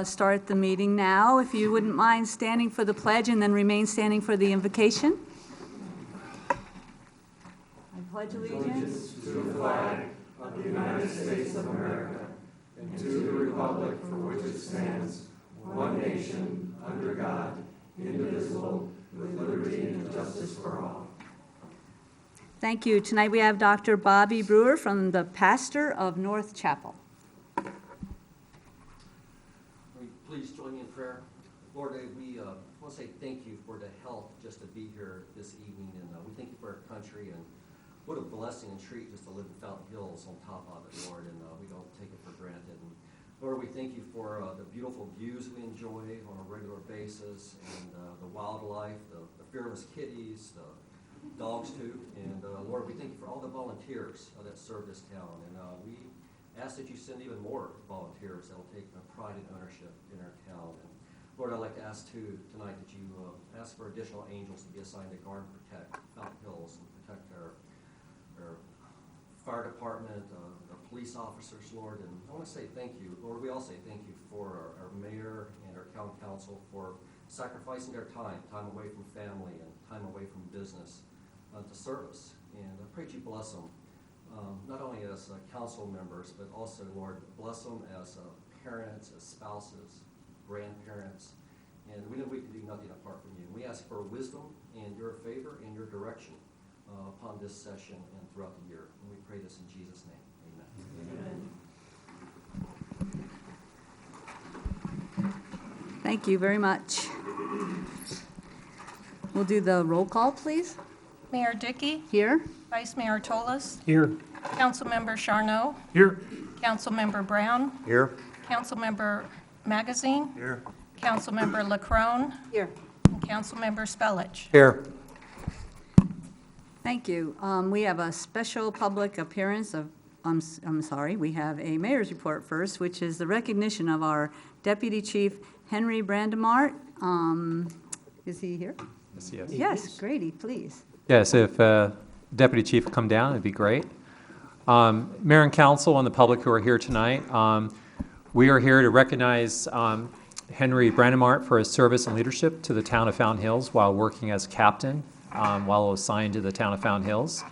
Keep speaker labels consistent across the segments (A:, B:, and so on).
A: start the meeting now. If you wouldn't mind standing for the pledge and then remain standing for the invocation. I pledge allegiance
B: to the flag of the United States of America and to the republic for which it stands, one nation, under God, indivisible, with liberty and justice for all.
A: Thank you. Tonight we have Dr. Bobby Brewer, from the pastor of North Chapel.
C: Please join me in prayer. Lord, we want to say thank you for the health just to be here this evening, and we thank you for our country, and what a blessing and treat just to live in Fountain Hills on top of it, Lord, and we don't take it for granted. And Lord, we thank you for the beautiful views we enjoy on a regular basis, and the wildlife, the fearless kitties, the dogs too, and Lord, we thank you for all the volunteers that serve this town, and we ask that you send even more volunteers that will take pride and ownership in our town. And Lord, I'd like to ask too tonight that you ask for additional angels to be assigned to guard and protect Fountain Hills and protect our fire department, our police officers, Lord. And I want to say thank you, Lord. We all say thank you for our mayor and our county council for sacrificing their time away from family and time away from business to serve us. And I pray that you bless them. Not only as council members, but also, Lord, bless them as parents, as spouses, grandparents. And we know we can do nothing apart from you. And we ask for wisdom and your favor and your direction upon this session and throughout the year. And we pray this in Jesus' name. Amen.
A: Thank you very much. We'll do the roll call, please.
D: Mayor Dickey.
A: Here.
D: Vice Mayor Toles.
E: Here.
D: Councilmember Charno.
E: Here.
D: Councilmember Brown.
E: Here.
D: Councilmember Magazine.
E: Here.
D: Councilmember LaCrone.
A: Here.
D: And Councilmember Spellich.
E: Here.
A: Thank you. We have a special public appearance of, we have a mayor's report first, which is the recognition of our Deputy Chief Henry Brandemart. Is he here?
F: Yes.
A: Yes, Grady, please.
F: Yes, if Deputy Chief would come down, it'd be great. Mayor and Council and the public who are here tonight, we are here to recognize Henry Brandemart for his service and leadership to the town of Fountain Hills while working as captain while assigned to the town of Fountain Hills.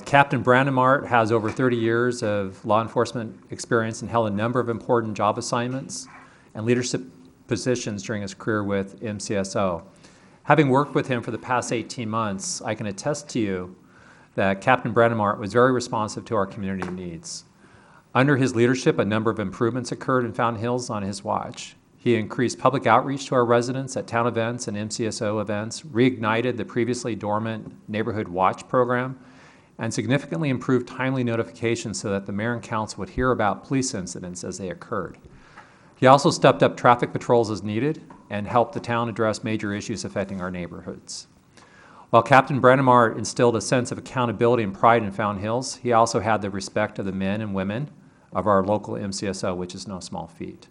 F: Captain Brandemart has over 30 years of law enforcement experience and held a number of important job assignments and leadership positions during his career with MCSO. Having worked with him for the past 18 months, I can attest to you that Captain Brandemart was very responsive to our community needs. Under his leadership, a number of improvements occurred in Fountain Hills on his watch. He increased public outreach to our residents at town events and MCSO events, reignited the previously dormant Neighborhood Watch program, and significantly improved timely notifications so that the mayor and council would hear about police incidents as they occurred. He also stepped up traffic patrols as needed and helped the town address major issues affecting our neighborhoods. While Captain Brandemart instilled a sense of accountability and pride in Fountain Hills, he also had the respect of the men and women of our local MCSO, which is no small feat.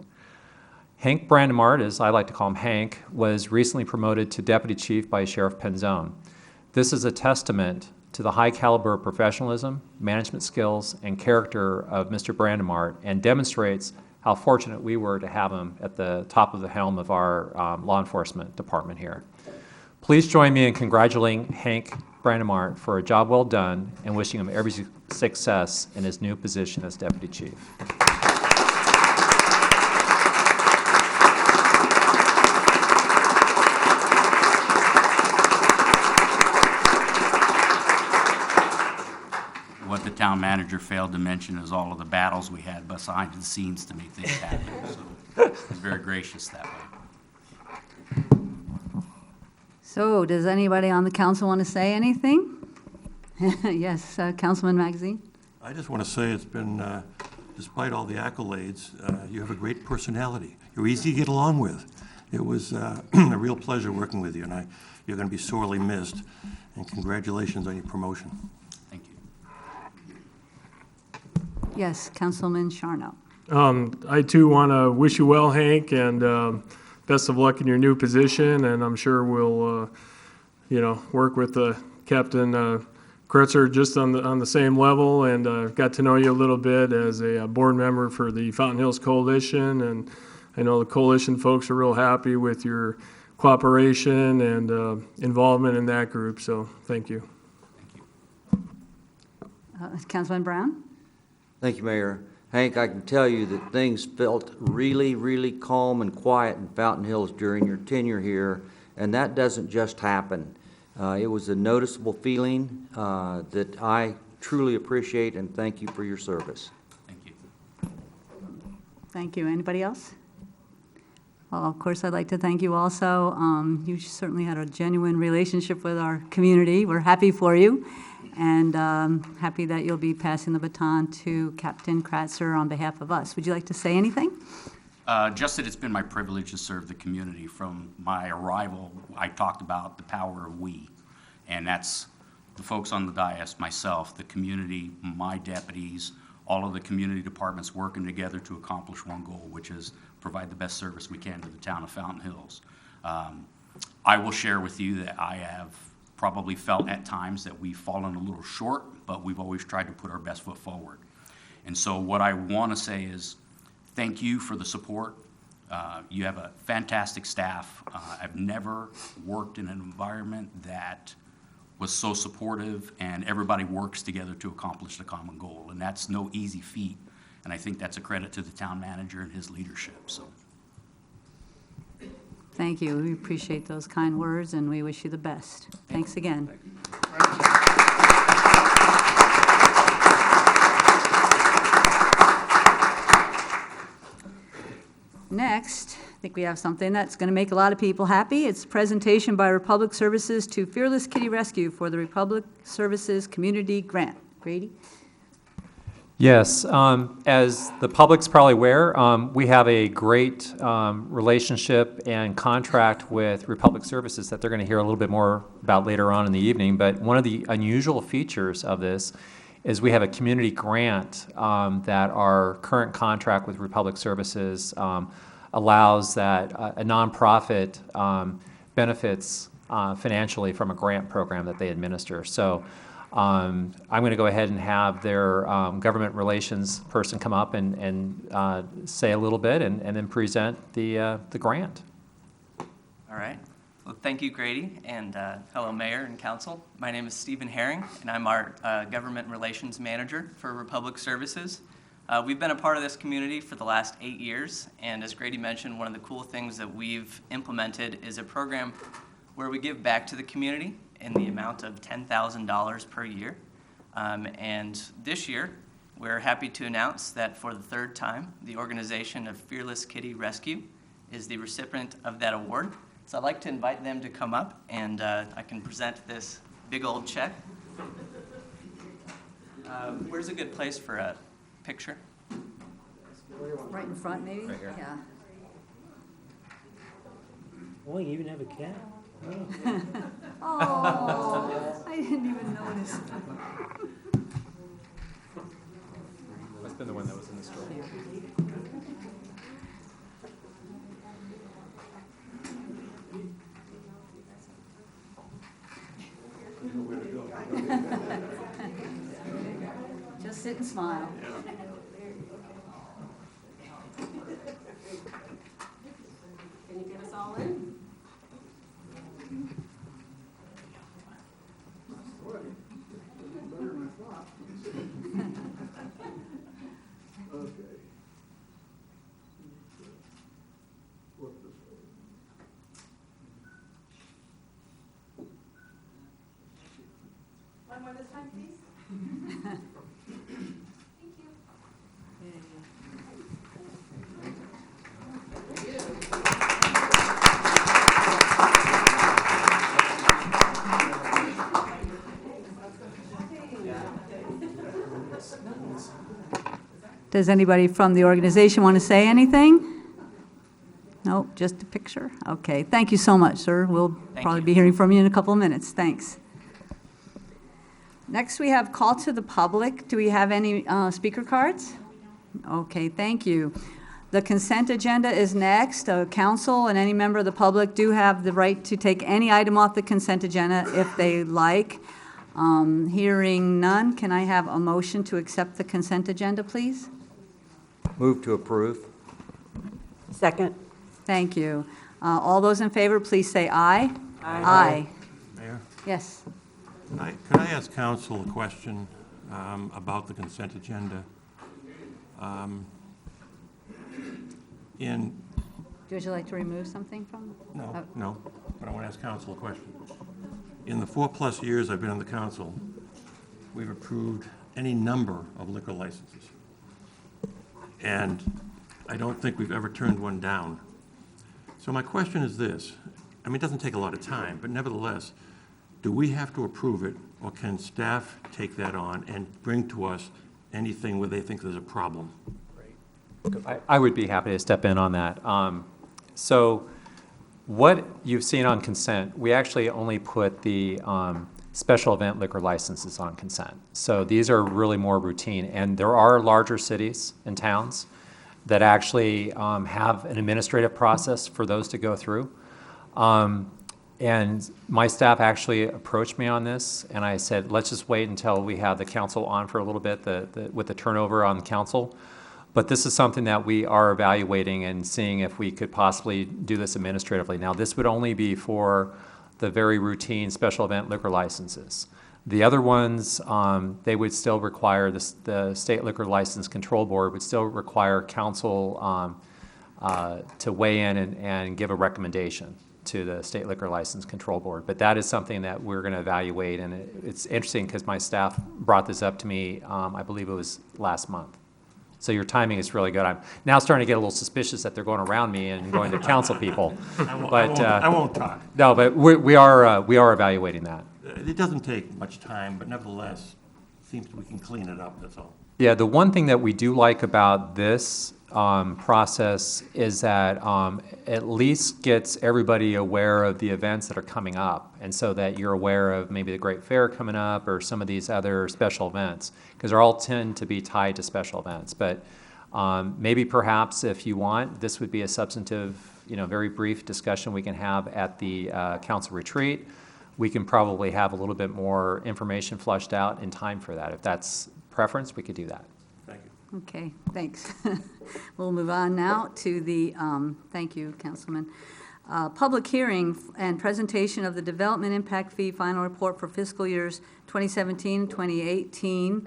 F: Hank Brandemart, as I like to call him Hank, was recently promoted to Deputy Chief by Sheriff Penzone. This is a testament to the high caliber of professionalism, management skills, and character of Mr. Brandemart, and demonstrates how fortunate we were to have him at the top of the helm of our law enforcement department here. Please join me in congratulating Hank Brandemart for a job well done and wishing him every success in his new position as Deputy Chief.
G: What the town manager failed to mention is all of the battles we had behind the scenes to make things happen. So he's very gracious that way.
A: So, does anybody on the council want to say anything? Yes, Councilman Magazine.
H: I just want to say it's been, despite all the accolades, you have a great personality. You're easy to get along with. It was a real pleasure working with you, and you're going to be sorely missed. And congratulations on your promotion.
G: Thank you.
A: Yes, Councilman Charno.
E: I too want to wish you well, Hank, and best of luck in your new position. And I'm sure we'll, work with Captain Kretzer just on the same level. And got to know you a little bit as a board member for the Fountain Hills Coalition, and I know the coalition folks are real happy with your cooperation and involvement in that group, so thank you.
A: Councilman Brown?
I: Thank you, Mayor. Hank, I can tell you that things felt really, really calm and quiet in Fountain Hills during your tenure here, and that doesn't just happen. It was a noticeable feeling that I truly appreciate, and thank you for your service.
G: Thank you.
A: Thank you. Anybody else? Well, of course, I'd like to thank you also. You certainly had a genuine relationship with our community. We're happy for you, and happy that you'll be passing the baton to Captain Kratzer on behalf of us. Would you like to say anything?
G: Just that it's been my privilege to serve the community. From my arrival, I talked about the power of we, and that's the folks on the dais, myself, the community, my deputies, all of the community departments working together to accomplish one goal, which is provide the best service we can to the town of Fountain Hills. I will share with you that I have probably felt at times that we've fallen a little short, but we've always tried to put our best foot forward. And so what I want to say is thank you for the support. You have a fantastic staff. I've never worked in an environment that was so supportive and everybody works together to accomplish the common goal. And that's no easy feat. And I think that's a credit to the town manager and his leadership. So,
A: Thank you. We appreciate those kind words, and we wish you the best. Thanks again. Next, I think we have something that's going to make a lot of people happy. It's a presentation by Republic Services to Fearless Kitty Rescue for the Republic Services Community Grant. Grady?
F: Yes, as the public's probably aware, we have a great relationship and contract with Republic Services that they're going to hear a little bit more about later on in the evening. But one of the unusual features of this is we have a community grant that our current contract with Republic Services allows that a nonprofit benefits financially from a grant program that they administer. So I'm going to go ahead and have their government relations person come up and say a little bit and then present the grant.
J: All right. Well, thank you, Grady, and hello, Mayor and Council. My name is Stephen Herring, and I'm our Government Relations Manager for Republic Services. We've been a part of this community for the last 8 years, and as Grady mentioned, one of the cool things that we've implemented is a program where we give back to the community in the amount of $10,000 per year. And this year, we're happy to announce that for the third time, the organization of Fearless Kitty Rescue is the recipient of that award. So I'd like to invite them to come up, and I can present this big old check. Where's a good place for a picture?
A: Right in front, maybe?
J: Right here.
A: Yeah.
K: Oh, you even have a cat?
A: Oh, I didn't even notice.
F: Must have been the one that was in the store.
A: Just sit and smile. Can you get us all in? One more this time, please. Thank you. Does anybody from the organization want to say anything? No, just a picture? Okay, thank you so much, sir. We'll probably be hearing from you in a couple of minutes. Thanks. Next, we have call to the public. Do we have any speaker cards? Okay, thank you. The consent agenda is next. Council and any member of the public do have the right to take any item off the consent agenda if they like. Hearing none, can I have a motion to accept the consent agenda, please?
I: Move to approve.
L: Second.
A: Thank you. All those in favor, please say aye. Aye.
H: Mayor,
A: Yes.
H: could I ask council a question about the consent agenda? In,
A: Would you like to remove something from?
H: no, but I want to ask council a question. In the 4+ years I've been on the council, we've approved any number of liquor licenses. And I don't think we've ever turned one down. So my question is this, I mean, it doesn't take a lot of time, but nevertheless, do we have to approve it, or can staff take that on and bring to us anything where they think there's a problem?
F: I would be happy to step in on that. So what you've seen on consent, we actually only put the special event liquor licenses on consent. So these are really more routine, and there are larger cities and towns that actually have an administrative process for those to go through. And my staff actually approached me on this, and I said, let's just wait until we have the council on for a little bit with the turnover on the council. But this is something that we are evaluating and seeing if we could possibly do this administratively. Now, this would only be for the very routine special event liquor licenses. The other ones, they would still require, the State Liquor License Control Board would still require council to weigh in and give a recommendation to the State Liquor License Control Board. But that is something that we're going to evaluate, and it's interesting because my staff brought this up to me, I believe it was last month. So your timing is really good. I'm now starting to get a little suspicious that they're going around me and going to council people.
H: I won't talk.
F: No, but we are evaluating that.
H: It doesn't take much time, but nevertheless, it seems we can clean it up, that's all.
F: Yeah, the one thing that we do like about this process is that at least gets everybody aware of the events that are coming up, and so that you're aware of maybe the Great Fair coming up or some of these other special events, because they all tend to be tied to special events. But maybe perhaps if you want, this would be a substantive, very brief discussion we can have at the council retreat. We can probably have a little bit more information flushed out in time for that. If that's preference, we could do that.
H: Thank you.
A: Okay, thanks. We'll move on now to the, thank you, Councilman. Public hearing and presentation of the Development Impact Fee Final Report for fiscal years 2017, 2018.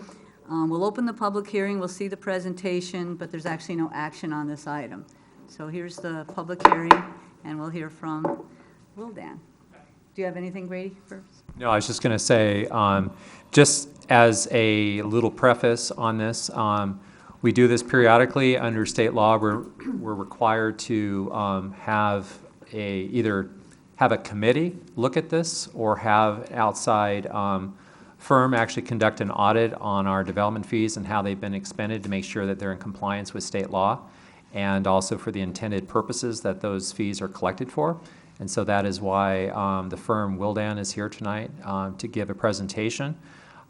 A: We'll open the public hearing, we'll see the presentation, but there's actually no action on this item. So here's the public hearing, and we'll hear from Wildan. Do you have anything, Grady, first?
F: No, I was just going to say, just as a little preface on this, we do this periodically under state law. We're required to either have a committee look at this or have an outside firm actually conduct an audit on our development fees and how they've been expended to make sure that they're in compliance with state law, and also for the intended purposes that those fees are collected for. And so that is why the firm Wildan is here tonight to give a presentation.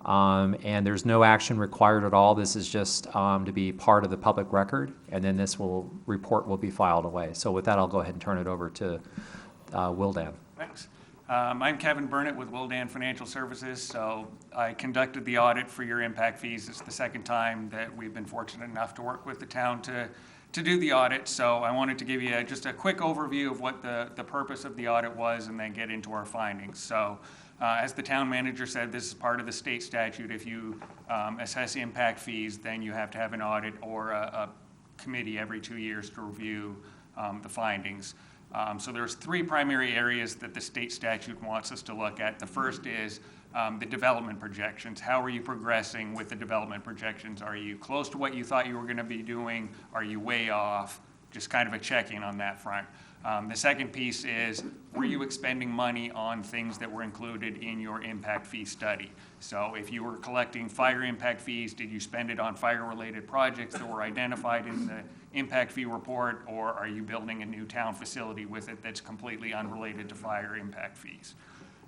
F: And there's no action required at all. This is just to be part of the public record, and then this report will be filed away. So with that, I'll go ahead and turn it over to Wildan.
M: Thanks. I'm Kevin Burnett with Wildan Financial Services. So I conducted the audit for your impact fees. It's the second time that we've been fortunate enough to work with the town to do the audit. So I wanted to give you just a quick overview of what the purpose of the audit was, and then get into our findings. So as the town manager said, this is part of the state statute. If you assess impact fees, then you have to have an audit or a committee every 2 years to review the findings. So there's three primary areas that the state statute wants us to look at. The first is the development projections. How are you progressing with the development projections? Are you close to what you thought you were going to be doing? Are you way off? Just kind of a check-in on that front. The second piece is, were you expending money on things that were included in your impact fee study? So if you were collecting fire impact fees, did you spend it on fire-related projects that were identified in the impact fee report, or are you building a new town facility with it that's completely unrelated to fire impact fees?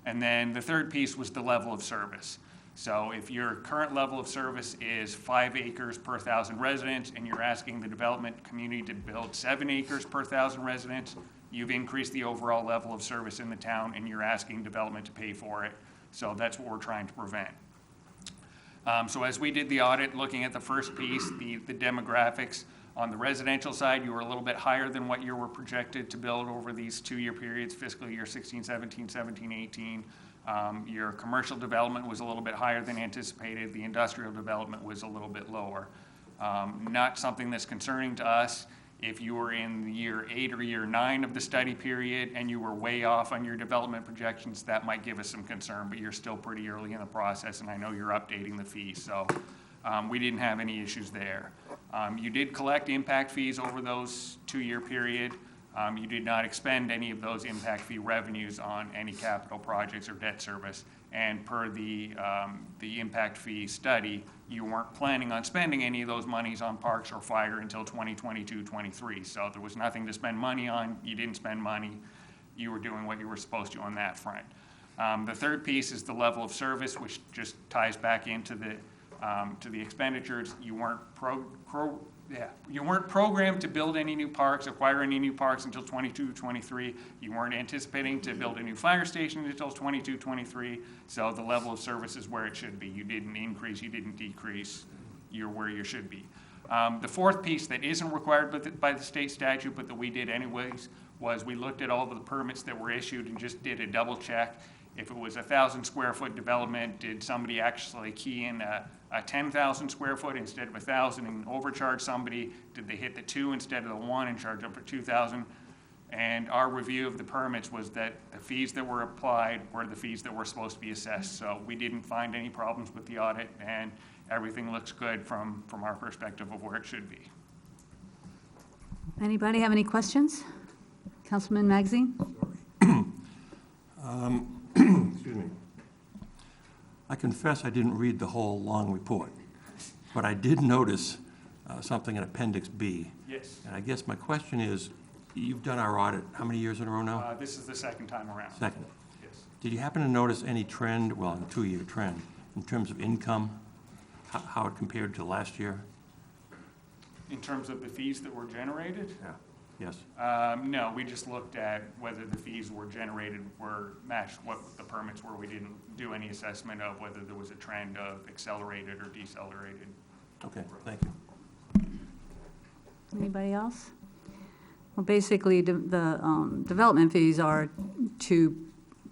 M: And then the third piece was the level of service. So if your current level of service is 5 acres per 1,000 residents, and you're asking the development community to build 7 acres per 1,000 residents, you've increased the overall level of service in the town, and you're asking development to pay for it. So that's what we're trying to prevent. So as we did the audit, looking at the first piece, the demographics, On the residential side, you were a little bit higher than what you were projected to build over these 2-year periods, fiscal year 16, 17, 17, 18. Your commercial development was a little bit higher than anticipated. The industrial development was a little bit lower. Not something that's concerning to us. If you were in year 8 or year 9 of the study period and you were way off on your development projections, that might give us some concern, but you're still pretty early in the process, and I know you're updating the fees, so we didn't have any issues there. You did collect impact fees over those 2-year period. You did not expend any of those impact fee revenues on any capital projects or debt service. And per the impact fee study, you weren't planning on spending any of those monies on parks or fire until 2022-23. So there was nothing to spend money on. You didn't spend money. You were doing what you were supposed to on that front. The third piece is the level of service, which just ties back into the expenditures. You weren't you weren't programmed to build any new parks, acquire any new parks until 22-23. You weren't anticipating to build a new fire station until 22-23. So the level of service is where it should be. You didn't increase, you didn't decrease. You're where you should be. The fourth piece that isn't required by the state statute, but that we did anyways, was we looked at all of the permits that were issued and just did a double check. If it was a 1,000 square foot development, did somebody actually key in a 10,000 square foot instead of 1,000 and overcharge somebody? Did they hit the 2 instead of the 1 and charge up for 2,000? And our review of the permits was that the fees that were applied were the fees that were supposed to be assessed. So we didn't find any problems with the audit, and everything looks good from our perspective of where it should be.
A: Anybody have any questions? Councilman Magazine?
H: Excuse me. I confess I didn't read the whole long report, but I did notice something in Appendix B.
M: Yes.
H: And I guess my question is, you've done our audit how many years in a row now?
M: This is the second time around.
H: Second.
M: Yes.
H: Did you happen to notice any trend, well, a 2-year trend, in terms of income, how it compared to last year?
M: In terms of the fees that were generated?
H: Yeah. Yes.
M: No, we just looked at whether the fees were generated were matched what the permits were. We didn't do any assessment of whether there was a trend of accelerated or decelerated.
H: Okay, thank you.
A: Anybody else? Well, basically, the development fees are to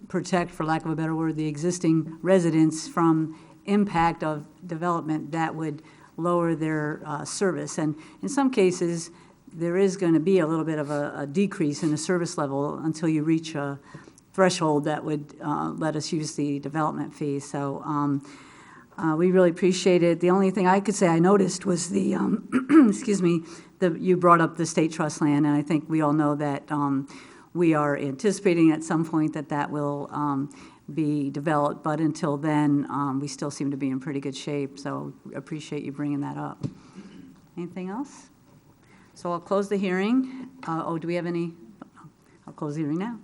A: protect, for lack of a better word, the existing residents from impact of development that would lower their service. And in some cases, there is going to be a little bit of a decrease in the service level until you reach a threshold that would let us use the development fee. So we really appreciate it. The only thing I could say I noticed was the, excuse me, you brought up the state trust land, and I think we all know that we are anticipating at some point that will be developed, but until then, we still seem to be in pretty good shape, so appreciate you bringing that up. Anything else? So I'll close the hearing. Do we have any? I'll close the hearing now.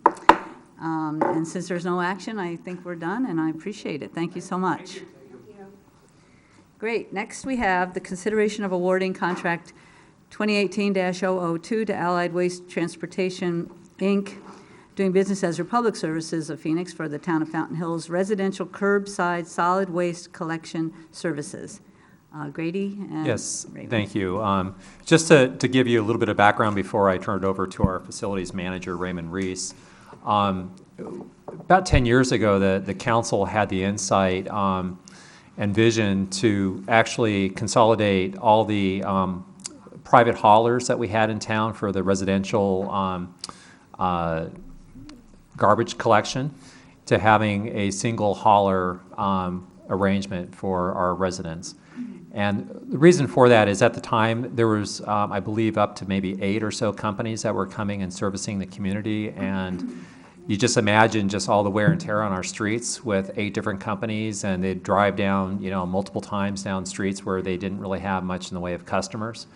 A: And since there's no action, I think we're done, and I appreciate it. Thank you so much. Thank you. Great. Next, we have the consideration of awarding contract 2018-002 to Allied Waste Transportation, Inc., doing business as Republic Services of Phoenix for the town of Fountain Hills residential curbside solid waste collection services. Grady and
F: Yes,
A: Raymond.
F: thank you. Just to give you a little bit of background before I turn it over to our facilities manager, Raymond Reese. About 10 years ago, the council had the insight and vision to actually consolidate all the private haulers that we had in town for the residential garbage collection to having a single hauler arrangement for our residents. And the reason for that is at the time there was, I believe, up to maybe 8 or so companies that were coming and servicing the community, and you just imagine just all the wear and tear on our streets with 8 different companies, and they'd drive down, multiple times down streets where they didn't really have much in the way of customers.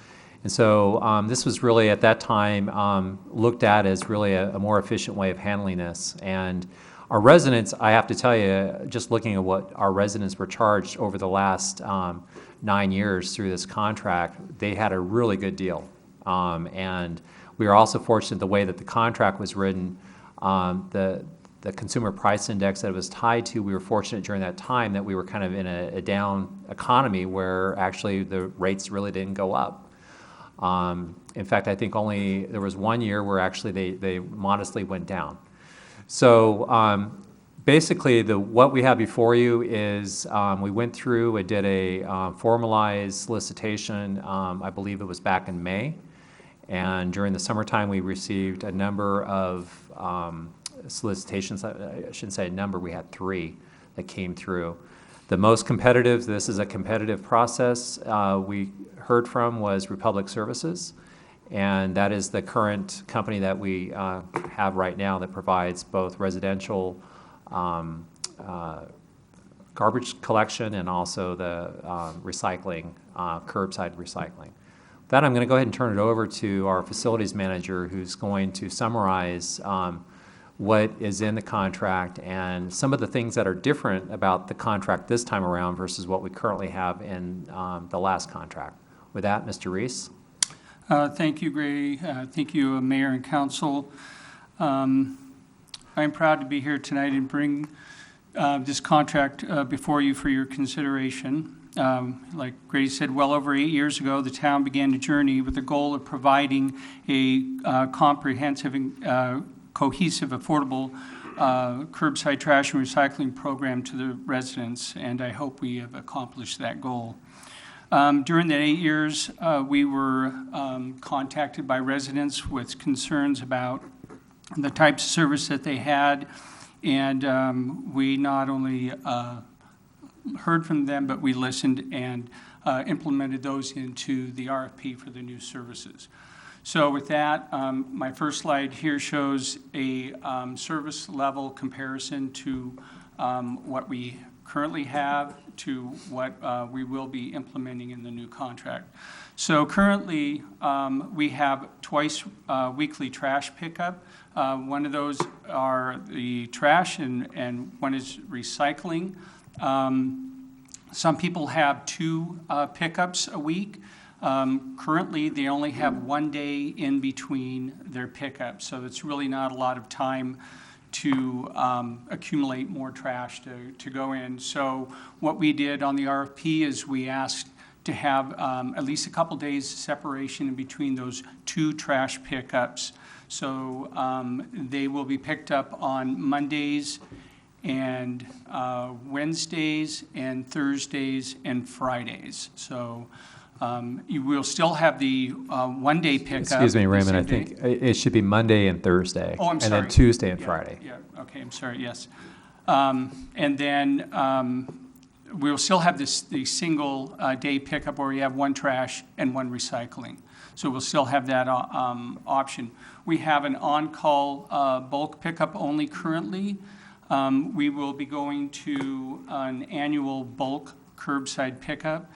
F: And so this was really at that time looked at as really a more efficient way of handling this. And our residents, I have to tell you, just looking at what our residents were charged over the last 9 years through this contract, they had a really good deal. And we were also fortunate the way that the contract was written, the consumer price index that it was tied to, we were fortunate during that time that we were kind of in a down economy where actually the rates really didn't go up. In fact, I think only there was 1 year where actually they modestly went down. So basically, what we have before you is we went through and did a formalized solicitation. I believe it was back in May. And during the summertime, we received a number of solicitations. I shouldn't say a number, we had 3 that came through. The most competitive, this is a competitive process, we heard from was Republic Services. And that is the current company that we have right now that provides both residential garbage collection and also the recycling, curbside recycling. With that, I'm going to go ahead and turn it over to our facilities manager, who's going to summarize what is in the contract and some of the things that are different about the contract this time around versus what we currently have in the last contract. With that, Mr. Reese.
L: Thank you, Grady. Thank you, Mayor and Council. I'm proud to be here tonight and bring this contract before you for your consideration. Like Grady said, well over 8 years ago, the town began a journey with the goal of providing a comprehensive and cohesive, affordable curbside trash and recycling program to the residents, and I hope we have accomplished that goal. During the 8 years, we were contacted by residents with concerns about the types of service that they had, and we not only heard from them, but we listened and implemented those into the RFP for the new services. So with that, my first slide here shows a service level comparison to what we currently have to what we will be implementing in the new contract. So currently, we have twice weekly trash pickup. One of those are the trash and one is recycling. Some people have 2 pickups a week. Currently, they only have 1 day in between their pickups, so it's really not a lot of time to accumulate more trash to go in. So what we did on the RFP is we asked to have at least a couple days separation in between those 2 trash pickups. So they will be picked up on Mondays and Wednesdays and Thursdays and Fridays. So you will still have the 1 day pickup.
F: Excuse me, Raymond, I think it should be Monday and Thursday.
L: Oh, I'm sorry.
F: And then Tuesday and Friday.
L: Yeah, okay, I'm sorry, yes. And then we'll still have the single day pickup where we have 1 trash and 1 recycling. So we'll still have that option. We have an on-call bulk pickup only currently. We will be going to an annual bulk curbside pickup,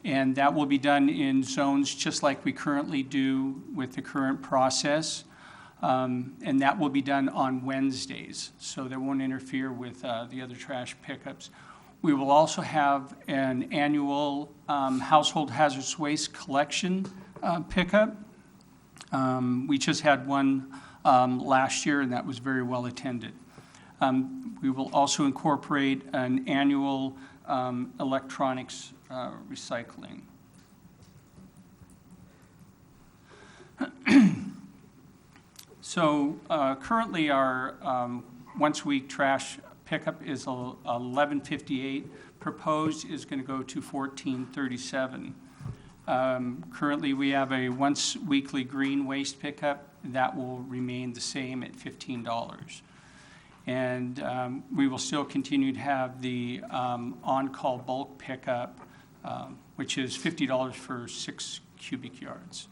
L: and that will be done in zones just like we currently do with the current process. And that will be done on Wednesdays, so that won't interfere with the other trash pickups. We will also have an annual household hazardous waste collection pickup. We just had one last year, and that was very well attended. We will also incorporate an annual electronics recycling. So currently our once-a-week trash pickup is $11.58. Proposed is going to go to $14.37. Currently we have a once-weekly green waste pickup. That will remain the same at $15. And we will still continue to have the on-call bulk pickup, which is $50 for 6 cubic yards.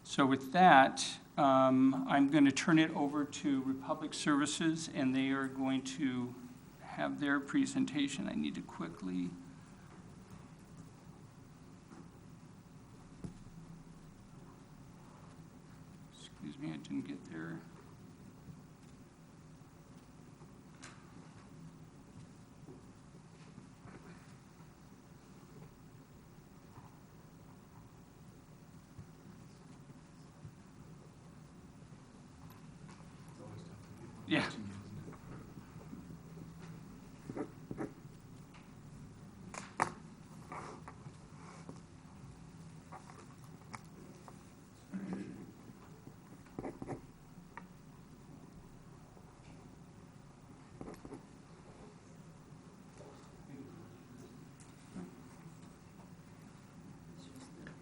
L: So with that, I'm going to turn it over to Republic Services, and they are going to have their presentation. I need to quickly... Excuse me, I didn't get there. Yeah.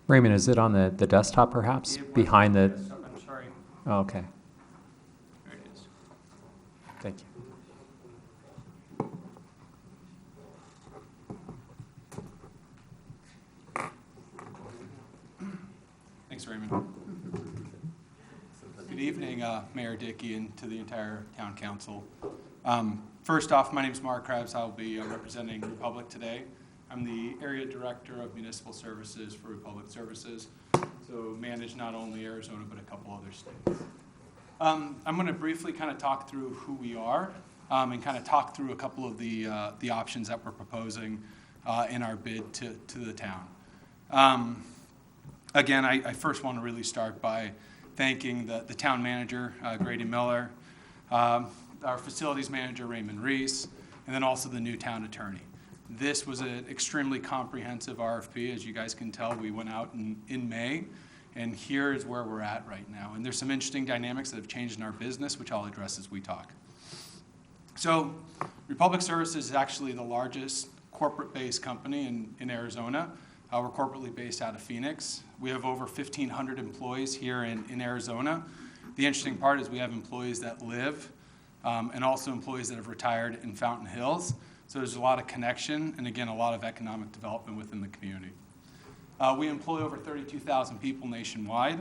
F: Raymond, is it on the desktop perhaps? Behind the,
L: I'm sorry.
F: oh, okay,
L: There it is.
F: thank you.
N: Thanks, Raymond. Good evening, Mayor Dickey, and to the entire town council. First off, my name is Mark Krebs. I'll be representing Republic today. I'm the Area Director of Municipal Services for Republic Services, so manage not only Arizona but a couple other states. I'm going to briefly kind of talk through who we are and kind of talk through a couple of the options that we're proposing in our bid to the town. Again, I first want to really start by thanking the town manager, Grady Miller, our facilities manager, Raymond Reese, and then also the new town attorney. This was an extremely comprehensive RFP. As you guys can tell, we went out in May, and here is where we're at right now. And there's some interesting dynamics that have changed in our business, which I'll address as we talk. So Republic Services is actually the largest corporate-based company in Arizona. We're corporately based out of Phoenix. We have over 1,500 employees here in Arizona. The interesting part is we have employees that live and also employees that have retired in Fountain Hills. So there's a lot of connection and, again, a lot of economic development within the community. We employ over 32,000 people nationwide.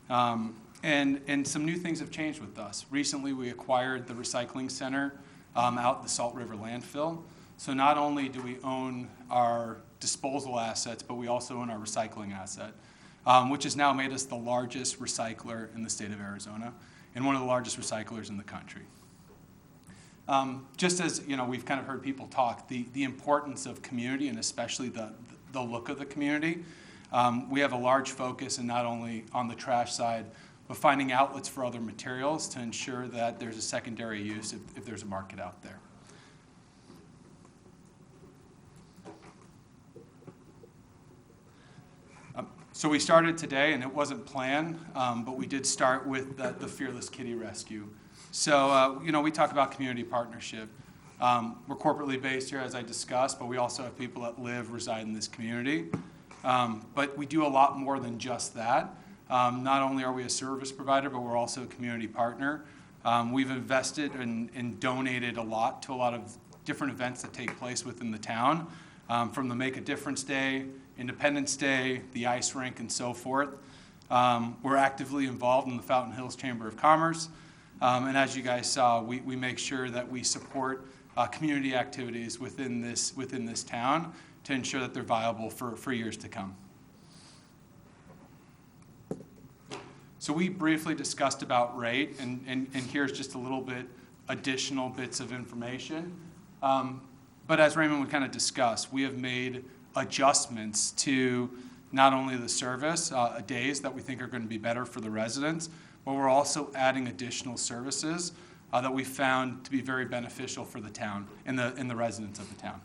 N: And some new things have changed with us. Recently, we acquired the recycling center out at the Salt River landfill. So not only do we own our disposal assets, but we also own our recycling asset, which has now made us the largest recycler in the state of Arizona and one of the largest recyclers in the country. Just as we've kind of heard people talk, the importance of community and especially the look of the community. We have a large focus, and not only on the trash side, but finding outlets for other materials to ensure that there's a secondary use if there's a market out there. So we started today, and it wasn't planned, but we did start with the Fearless Kitty Rescue. So, we talk about community partnership. We're corporately based here, as I discussed, but we also have people that reside in this community. But we do a lot more than just that. Not only are we a service provider, but we're also a community partner. We've invested and donated a lot to a lot of different events that take place within the town, from the Make a Difference Day, Independence Day, the ice rink, and so forth. We're actively involved in the Fountain Hills Chamber of Commerce. And as you guys saw, we make sure that we support community activities within this town to ensure that they're viable for years to come. So we briefly discussed about rate, and here's just a little bit additional bits of information. But as Raymond would kind of discuss, we have made adjustments to not only the service days that we think are going to be better for the residents, but we're also adding additional services that we found to be very beneficial for the town and the residents of the town.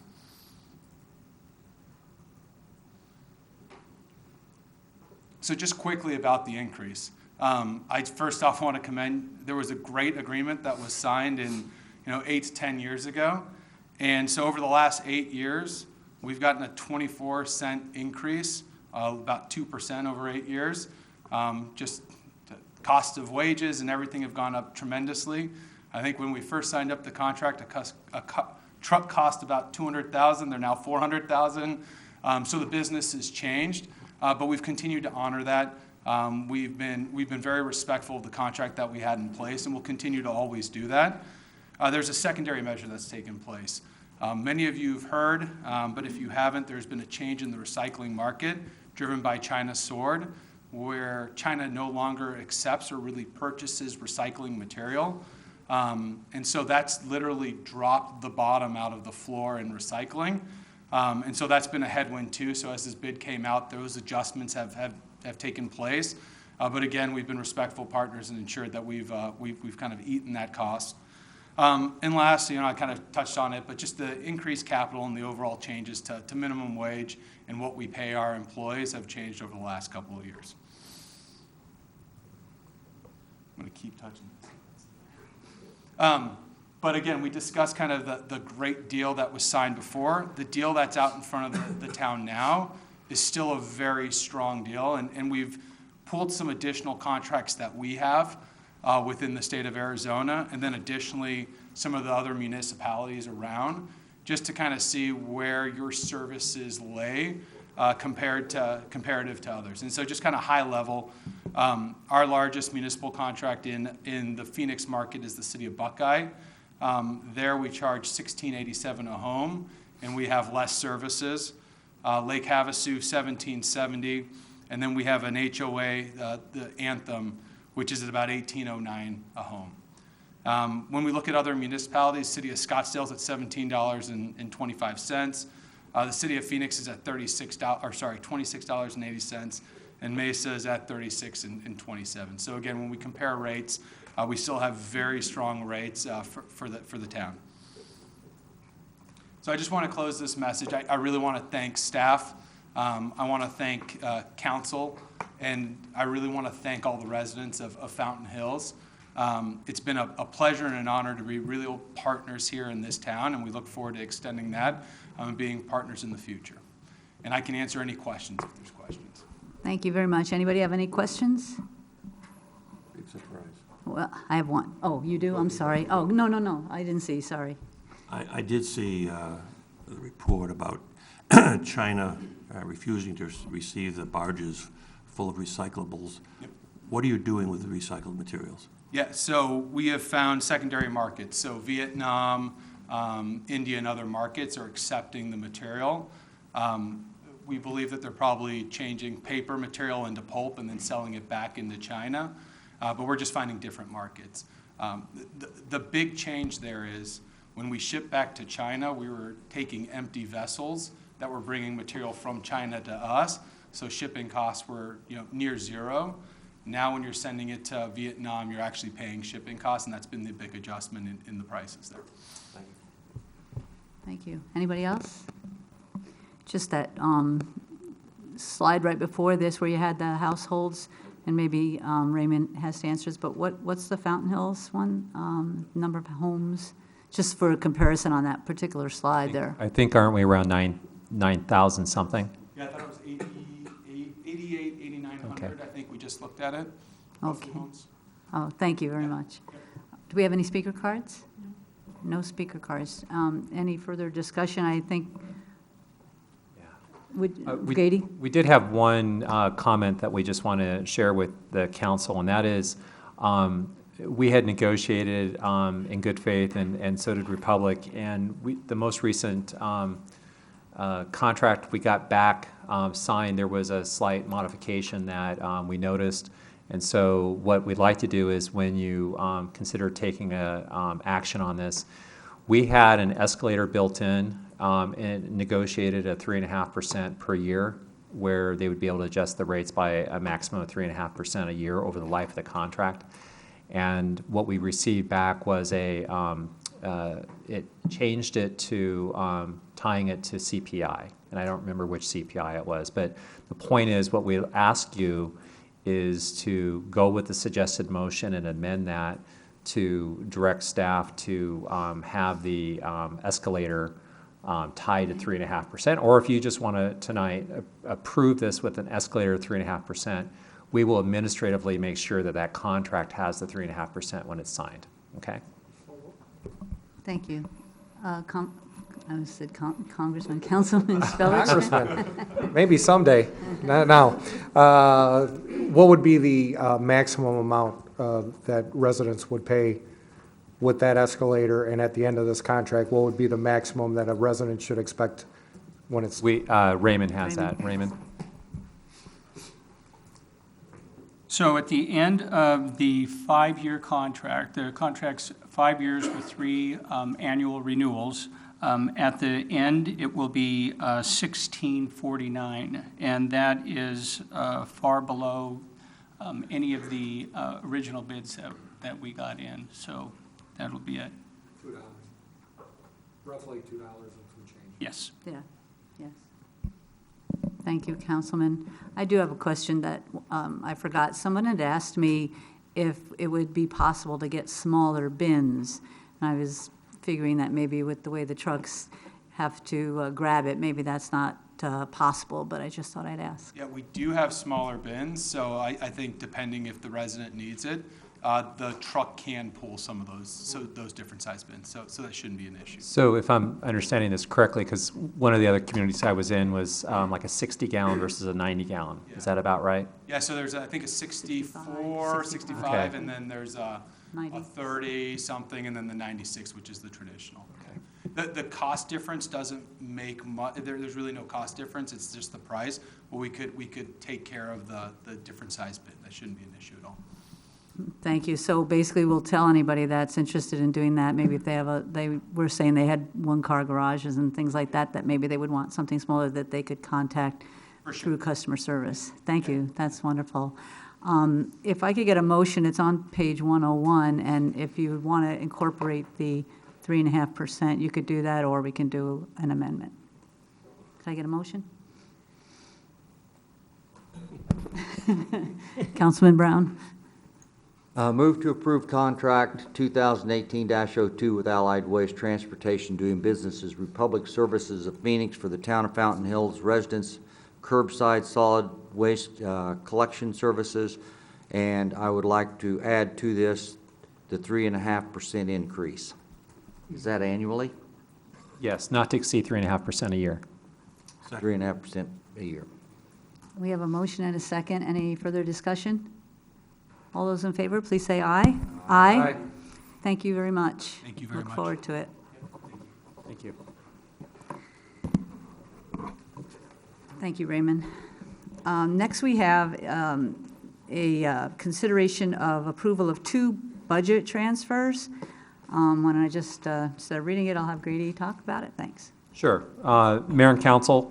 N: So just quickly about the increase. I first off want to commend, there was a great agreement that was signed in 8 to 10 years ago. And so over the last 8 years, we've gotten a 24-cent increase, about 2% over 8 years. Just the cost of wages and everything have gone up tremendously. I think when we first signed up the contract, a truck cost about $200,000. They're now $400,000. So the business has changed, but we've continued to honor that. We've been very respectful of the contract that we had in place, and we'll continue to always do that. There's a secondary measure that's taken place. Many of you have heard, but if you haven't, there's been a change in the recycling market driven by China's sword, where China no longer accepts or really purchases recycling material. And so that's literally dropped the bottom out of the floor in recycling. And so that's been a headwind too. So as this bid came out, those adjustments have taken place. But again, we've been respectful partners and ensured that we've kind of eaten that cost. And lastly, I kind of touched on it, but just the increased capital and the overall changes to minimum wage and what we pay our employees have changed over the last couple of years. I'm going to keep touching this. But again, we discussed kind of the great deal that was signed before. The deal that's out in front of the town now is still a very strong deal, and we've pulled some additional contracts that we have within the state of Arizona, and then additionally some of the other municipalities around, just to kind of see where your services lay comparative to others. And so just kind of high level, our largest municipal contract in the Phoenix market is the city of Buckeye. There we charge $16.87 a home, and we have less services. Lake Havasu, $17.70, and then we have an HOA, the Anthem, which is at about $18.09 a home. When we look at other municipalities, city of Scottsdale's at $17.25. The city of Phoenix is at $26.80, and Mesa is at $36.27. So again, when we compare rates, we still have very strong rates for the town. So I just want to close this message. I really want to thank staff. I want to thank council, and I really want to thank all the residents of Fountain Hills. It's been a pleasure and an honor to be real partners here in this town, and we look forward to extending that and being partners in the future. And I can answer any questions if there's questions.
A: Thank you very much. Anybody have any questions?
H: Big surprise.
A: Well, I have one. Oh, you do? I'm sorry. Oh, no, I didn't see, sorry.
H: I did see the report about China refusing to receive the barges full of recyclables.
N: Yep.
H: What are you doing with the recycled materials?
N: Yeah, so we have found secondary markets. So Vietnam, India, and other markets are accepting the material. We believe that they're probably changing paper material into pulp and then selling it back into China. But we're just finding different markets. The big change there is when we ship back to China, we were taking empty vessels that were bringing material from China to us. So shipping costs were near zero. Now when you're sending it to Vietnam, you're actually paying shipping costs, and that's been the big adjustment in the prices there. Thank you.
A: Thank you. Anybody else? Just that slide right before this where you had the households, and maybe Raymond has the answers, but what's the Fountain Hills one? Number of homes? Just for a comparison on that particular slide there.
F: I think, aren't we around 9,000 something?
N: Yeah, I thought it was 8,900.
F: Okay.
N: I think we just looked at it.
A: Okay.
N: Homes.
A: Oh, thank you very much. Do we have any speaker cards? No speaker cards. Any further discussion? I think, Grady?
F: We did have one comment that we just want to share with the council, and that is we had negotiated in good faith, and so did Republic, and the most recent contract we got back signed, there was a slight modification that we noticed. And so what we'd like to do is when you consider taking action on this, we had an escalator built in and negotiated at 3.5% per year, where they would be able to adjust the rates by a maximum of 3.5% a year over the life of the contract. And what we received back was it changed it to tying it to CPI. And I don't remember which CPI it was, but the point is what we asked you is to go with the suggested motion and amend that to direct staff to have the escalator tied to 3.5%. Or if you just want to tonight approve this with an escalator of 3.5%, we will administratively make sure that that contract has the 3.5% when it's signed. Okay?
A: Thank you. I said Congressman, Councilman Spellich.
O: Congressman, maybe someday, not now. What would be the maximum amount that residents would pay with that escalator? And at the end of this contract, what would be the maximum that a resident should expect when it's?
F: Raymond has that. Raymond?
L: So at the end of the 5-year contract, the contract's 5 years with 3 annual renewals. At the end, it will be $16.49, and that is far below any of the original bids that we got in. So that'll be it.
B: $2. Roughly $2 and some change.
L: Yes.
A: Yeah, yes. Thank you, Councilman. I do have a question that I forgot. Someone had asked me if it would be possible to get smaller bins. And I was figuring that maybe with the way the trucks have to grab it, maybe that's not possible, but I just thought I'd ask.
N: Yeah, we do have smaller bins, so I think depending if the resident needs it, the truck can pull some of those different size bins, so that shouldn't be an issue.
F: So if I'm understanding this correctly, because one of the other communities I was in was like a 60-gallon versus a 90-gallon.
N: Yeah.
F: Is that about right?
N: Yeah, so there's, I think, a 64, 65,
F: Okay.
N: and then there's a 30-something, and then the 96, which is the traditional.
F: Okay.
N: The cost difference doesn't make much, there's really no cost difference, it's just the price. But we could take care of the different size bin, that shouldn't be an issue at all.
A: Thank you. So basically, we'll tell anybody that's interested in doing that, maybe if they have they were saying they had one-car garages and things like that, that maybe they would want something smaller that they could contact through customer service. Thank you. That's wonderful. If I could get a motion, it's on page 101, and if you want to incorporate the 3.5%, you could do that, or we can do an amendment. Could I get a motion? Councilman Brown?
I: Move to approve contract 2018-02 with Allied Waste Transportation doing business as Republic Services of Phoenix for the Town of Fountain Hills residents, curbside solid waste collection services. And I would like to add to this the 3.5% increase. Is that annually?
F: Yes, not to exceed 3.5% a year.
I: 3.5% a year.
A: We have a motion and a second. Any further discussion? All those in favor, please say aye. Aye. Thank you very much.
N: Thank you very much.
A: Look forward to it.
F: Thank you.
A: Thank you, Raymond. Next, we have a consideration of approval of 2 budget transfers. Why don't I just, instead of reading it, I'll have Grady talk about it. Thanks.
F: Sure. Mayor and Council,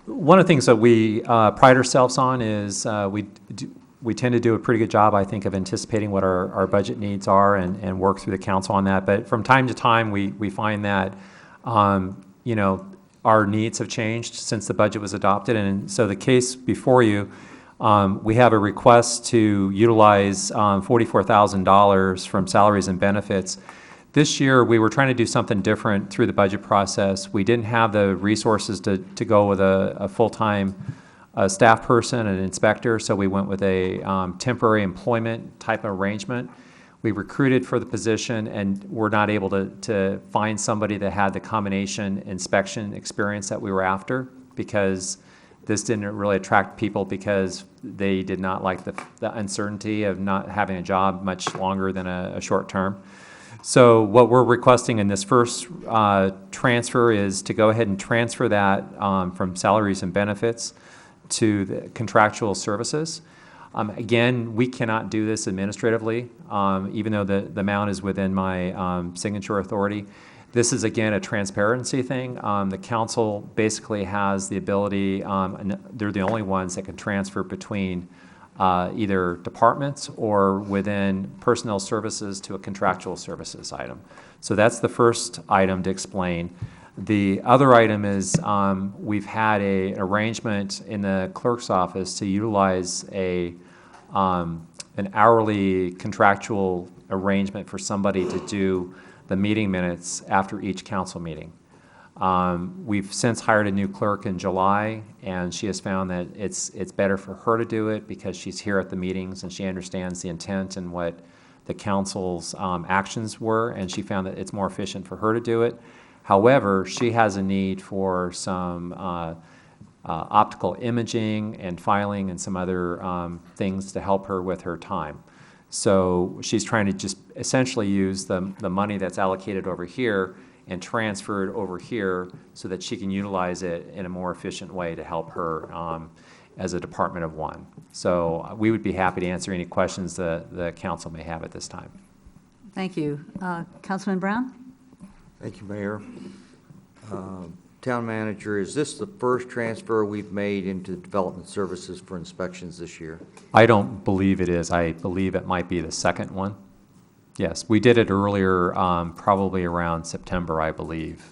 F: one of the things that we pride ourselves on is we tend to do a pretty good job, I think, of anticipating what our budget needs are and work through the council on that. But from time to time, we find that, you know, our needs have changed since the budget was adopted. And so the case before you, we have a request to utilize $44,000 from salaries and benefits. This year, we were trying to do something different through the budget process. We didn't have the resources to go with a full-time staff person, an inspector, so we went with a temporary employment type of arrangement. We recruited for the position and were not able to find somebody that had the combination inspection experience that we were after, because this didn't really attract people because they did not like the uncertainty of not having a job much longer than a short term. So what we're requesting in this first transfer is to go ahead and transfer that from salaries and benefits to the contractual services. Again, we cannot do this administratively, even though the amount is within my signature authority. This is, again, a transparency thing. The council basically has the ability, and they're the only ones that can transfer between either departments or within personnel services to a contractual services item. So that's the first item to explain. The other item is we've had an arrangement in the clerk's office to utilize an hourly contractual arrangement for somebody to do the meeting minutes after each council meeting. We've since hired a new clerk in July, and she has found that it's better for her to do it because she's here at the meetings and she understands the intent and what the council's actions were, and she found that it's more efficient for her to do it. However, she has a need for some optical imaging and filing and some other things to help her with her time. So she's trying to just essentially use the money that's allocated over here and transfer it over here so that she can utilize it in a more efficient way to help her as a department of one. So we would be happy to answer any questions the council may have at this time.
A: Thank you. Councilman Brown?
I: Thank you, Mayor. Town Manager, is this the first transfer we've made into development services for inspections this year?
F: I don't believe it is. I believe it might be the second one. Yes, we did it earlier, probably around September, I believe.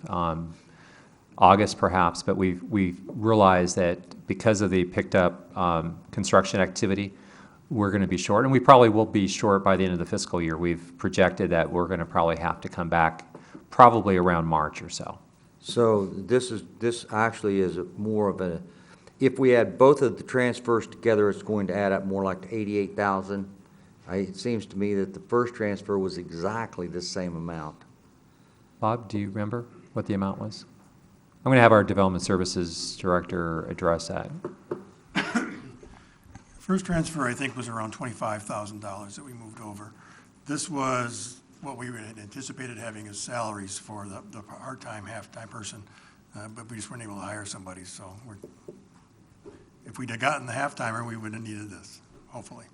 F: August perhaps, but we realized that because of the picked up construction activity, we're going to be short, and we probably will be short by the end of the fiscal year. We've projected that we're going to probably have to come back probably around March or so.
I: So this actually is more of a, if we add both of the transfers together, it's going to add up more like to 88,000. It seems to me that the first transfer was exactly the same amount.
F: Bob, do you remember what the amount was? I'm going to have our Development Services Director address that.
P: First transfer, I think, was around $25,000 that we moved over. This was what we had anticipated having as salaries for the part-time, half-time person, but we just weren't able to hire somebody, so if we'd have gotten the half-timer, we would have needed this, hopefully.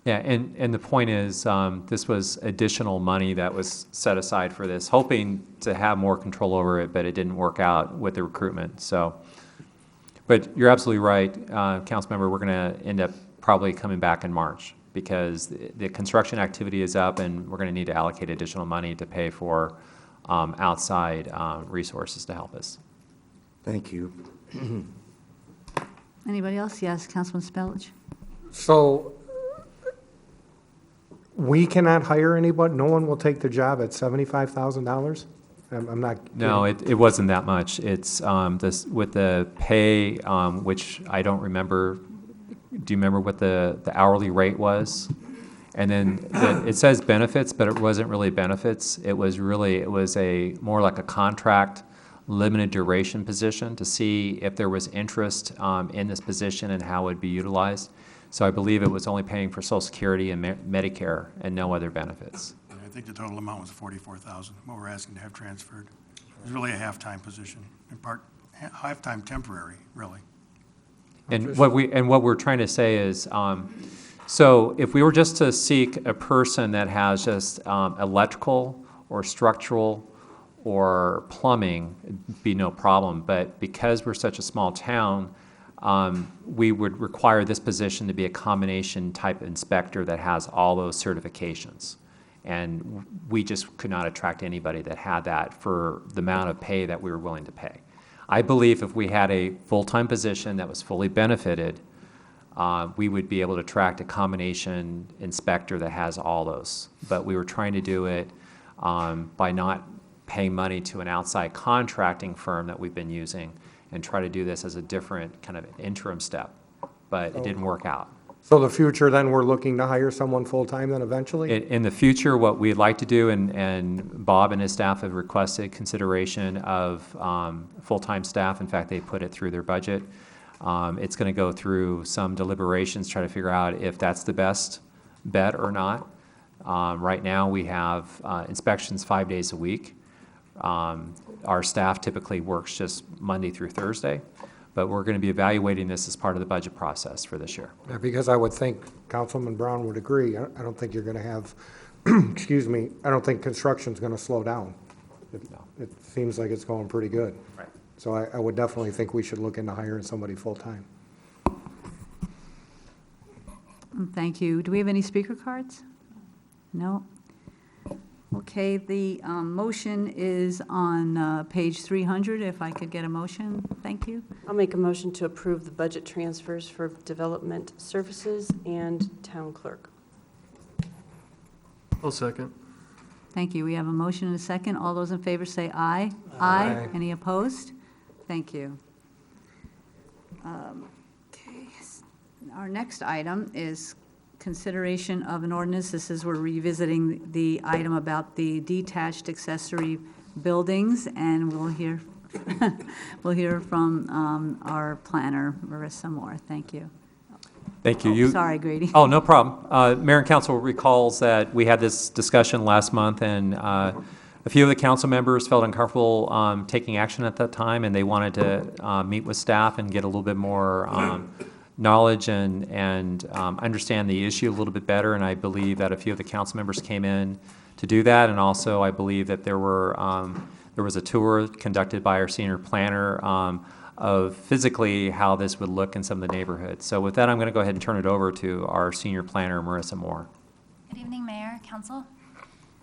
F: Yeah, and the point is, this was additional money that was set aside for this, hoping to have more control over it, but it didn't work out with the recruitment, so. But you're absolutely right, Councilmember, we're going to end up probably coming back in March because the construction activity is up and we're going to need to allocate additional money to pay for outside resources to help us.
I: Thank you.
A: Anybody else? Yes, Councilman Spellich.
O: So we cannot hire anybody? No one will take the job at $75,000? I'm not.
F: No, it wasn't that much. It's this with the pay, which I don't remember. Do you remember what the hourly rate was? And then it says benefits, but it wasn't really benefits. It was a more like a contract, limited duration position to see if there was interest in this position and how it would be utilized. So I believe it was only paying for Social Security and Medicare and no other benefits.
P: I think the total amount was $44,000, what we're asking to have transferred. It was really a half-time position, in part, half-time temporary, really.
F: And what we're trying to say is, so if we were just to seek a person that has just electrical or structural or plumbing, it'd be no problem. But because we're such a small town, we would require this position to be a combination type inspector that has all those certifications. And we just could not attract anybody that had that for the amount of pay that we were willing to pay. I believe if we had a full-time position that was fully benefited, we would be able to attract a combination inspector that has all those. But we were trying to do it by not paying money to an outside contracting firm that we've been using and try to do this as a different kind of interim step. But it didn't work out.
O: So the future, then, we're looking to hire someone full-time then eventually?
F: In the future, what we'd like to do, and Bob and his staff have requested consideration of full-time staff. In fact, they put it through their budget. It's going to go through some deliberations, try to figure out if that's the best bet or not. Right now, we have inspections 5 days a week. Our staff typically works just Monday through Thursday. But we're going to be evaluating this as part of the budget process for this year.
O: Yeah, because I would think Councilman Brown would agree. I don't think you're going to have, excuse me, I don't think construction's going to slow down. It seems like it's going pretty good.
F: Right.
O: So I would definitely think we should look into hiring somebody full-time.
A: Thank you. Do we have any speaker cards? No? Okay, the motion is on page 300. If I could get a motion, thank you.
Q: I'll make a motion to approve the budget transfers for development services and town clerk.
E: I'll second.
A: Thank you. We have a motion and a second. All those in favor say aye. Aye. Any opposed? Thank you. Okay. Our next item is consideration of an ordinance. This is, we're revisiting the item about the detached accessory buildings, and we'll hear from our planner, Marissa Moore. Thank you.
F: Thank you.
A: Sorry, Grady.
F: Oh, no problem. Mayor and Council recalls that we had this discussion last month, and a few of the council members felt uncomfortable taking action at that time, and they wanted to meet with staff and get a little bit more knowledge and understand the issue a little bit better. And I believe that a few of the council members came in to do that. And also, I believe that there was a tour conducted by our senior planner of physically how this would look in some of the neighborhoods. So with that, I'm going to go ahead and turn it over to our senior planner, Marissa Moore.
R: Good evening, Mayor, Council.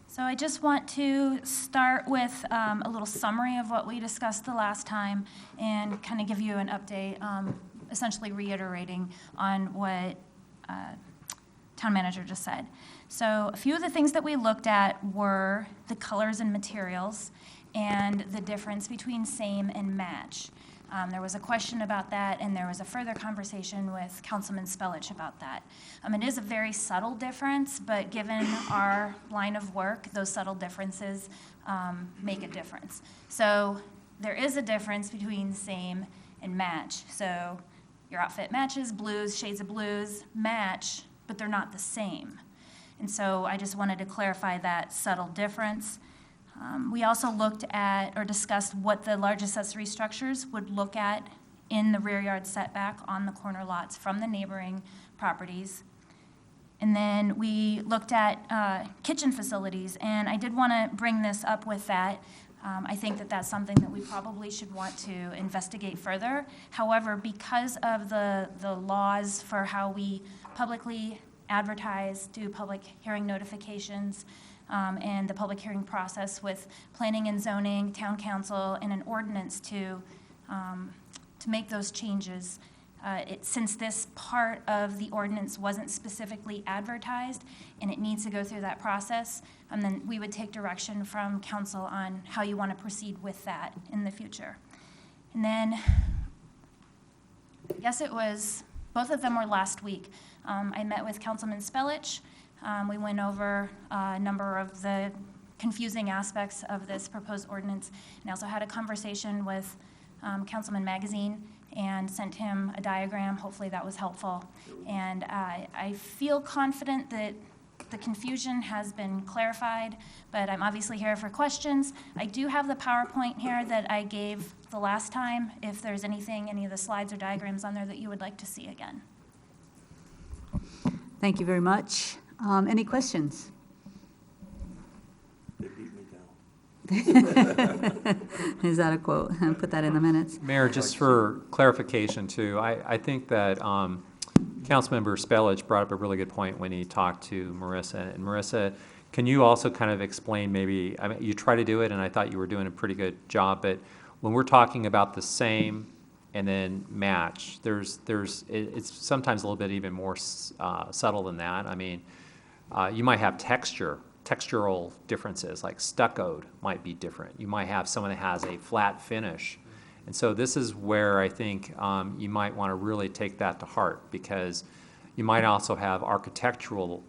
R: So I just want to start with a little summary of what we discussed the last time and kind of give you an update, essentially reiterating on what town manager just said. So a few of the things that we looked at were the colors and materials, and the difference between same and match. There was a question about that, and there was a further conversation with Councilman Spellich about that. It is a very subtle difference, but given our line of work, those subtle differences make a difference. So there is a difference between same and match. So your outfit matches, blues, shades of blues match, but they're not the same. And so I just wanted to clarify that subtle difference. We also looked at or discussed what the large accessory structures would look at in the rear yard setback on the corner lots from the neighboring properties. And then we looked at kitchen facilities, and I did want to bring this up with that. I think that that's something that we probably should want to investigate further. However, because of the laws for how we publicly advertise, do public hearing notifications, and the public hearing process with planning and zoning, town council, and an ordinance to make those changes. Since this part of the ordinance wasn't specifically advertised and it needs to go through that process, then we would take direction from council on how you want to proceed with that in the future. And then, I guess it was, both of them were last week. I met with Councilman Spellich. We went over a number of the confusing aspects of this proposed ordinance. And I also had a conversation with Councilman Magazine and sent him a diagram. Hopefully that was helpful. And I feel confident that the confusion has been clarified, but I'm obviously here for questions. I do have the PowerPoint here that I gave the last time, if there's anything, any of the slides or diagrams on there that you would like to see again.
A: Thank you very much. Any questions?
H: They beat me down.
A: Is that a quote? Put that in the minutes.
F: Mayor, just for clarification too, I think that Councilmember Spellich brought up a really good point when he talked to Marissa. And Marissa, can you also kind of explain maybe, I mean, you try to do it and I thought you were doing a pretty good job, but when we're talking about the same and then match, it's sometimes a little bit even more subtle than that. I mean, you might have textural differences, like stuccoed might be different. You might have someone that has a flat finish. And so this is where I think you might want to really take that to heart, because you might also have architectural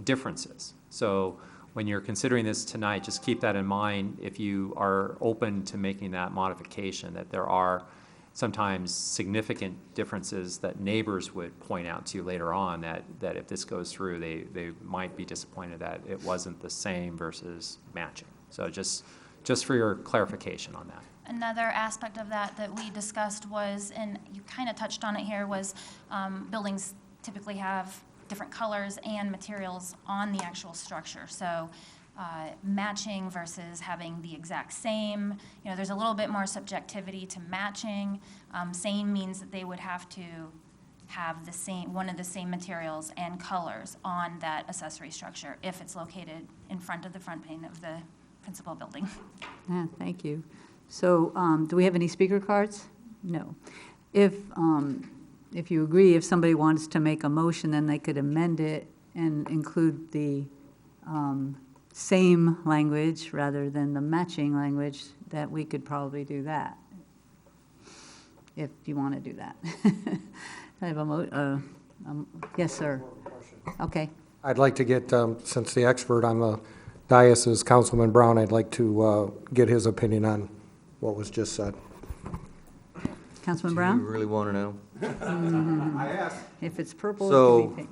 F: differences. So when you're considering this tonight, just keep that in mind if you are open to making that modification, that there are sometimes significant differences that neighbors would point out to you later on, that if this goes through, they might be disappointed that it wasn't the same versus matching. So just for your clarification on that.
R: Another aspect of that we discussed was, and you kind of touched on it here, was buildings typically have different colors and materials on the actual structure. So matching versus having the exact same, there's a little bit more subjectivity to matching. Same means that they would have to have one of the same materials and colors on that accessory structure if it's located in front of the front pane of the principal building.
A: Yeah, thank you. So do we have any speaker cards? No. If you agree, if somebody wants to make a motion, then they could amend it and include the same language rather than the matching language, that we could probably do that, if you want to do that. I have yes, sir. Okay.
O: I'd like to get, since the expert on the dais is Councilman Brown, I'd like to get his opinion on what was just said.
A: Councilman
I: Do
A: Brown?
I: you really want to know?
A: I asked. If it's purple,
I: So-
A: it could be pink.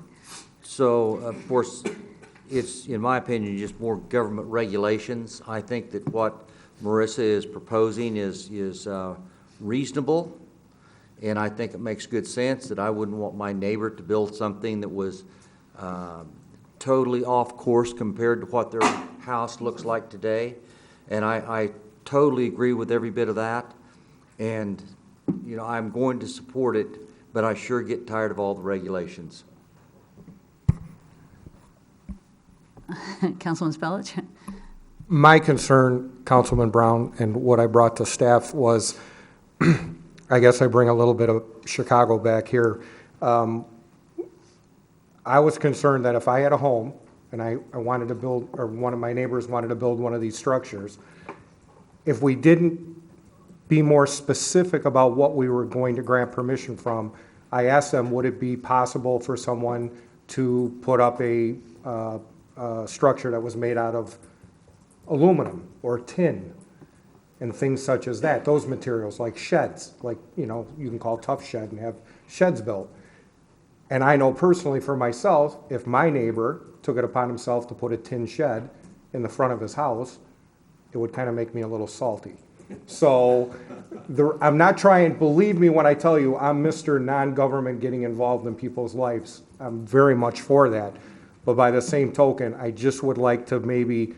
I: So, of course, it's, in my opinion, just more government regulations. I think that what Marissa is proposing is reasonable, and I think it makes good sense that I wouldn't want my neighbor to build something that was totally off course compared to what their house looks like today. And I totally agree with every bit of that. And, I'm going to support it, but I sure get tired of all the regulations.
A: Councilman Spellich?
O: My concern, Councilman Brown, and what I brought to staff was, I guess I bring a little bit of Chicago back here. I was concerned that if I had a home and I wanted to build, or one of my neighbors wanted to build one of these structures, if we didn't be more specific about what we were going to grant permission from, I asked them, would it be possible for someone to put up a structure that was made out of aluminum or tin and things such as that, those materials like sheds, like, you know, you can call tough shed and have sheds built. And I know personally for myself, if my neighbor took it upon himself to put a tin shed in the front of his house, it would kind of make me a little salty. So I'm not trying, believe me when I tell you, I'm Mr. Non-Government getting involved in people's lives. I'm very much for that. But by the same token, I just would like to maybe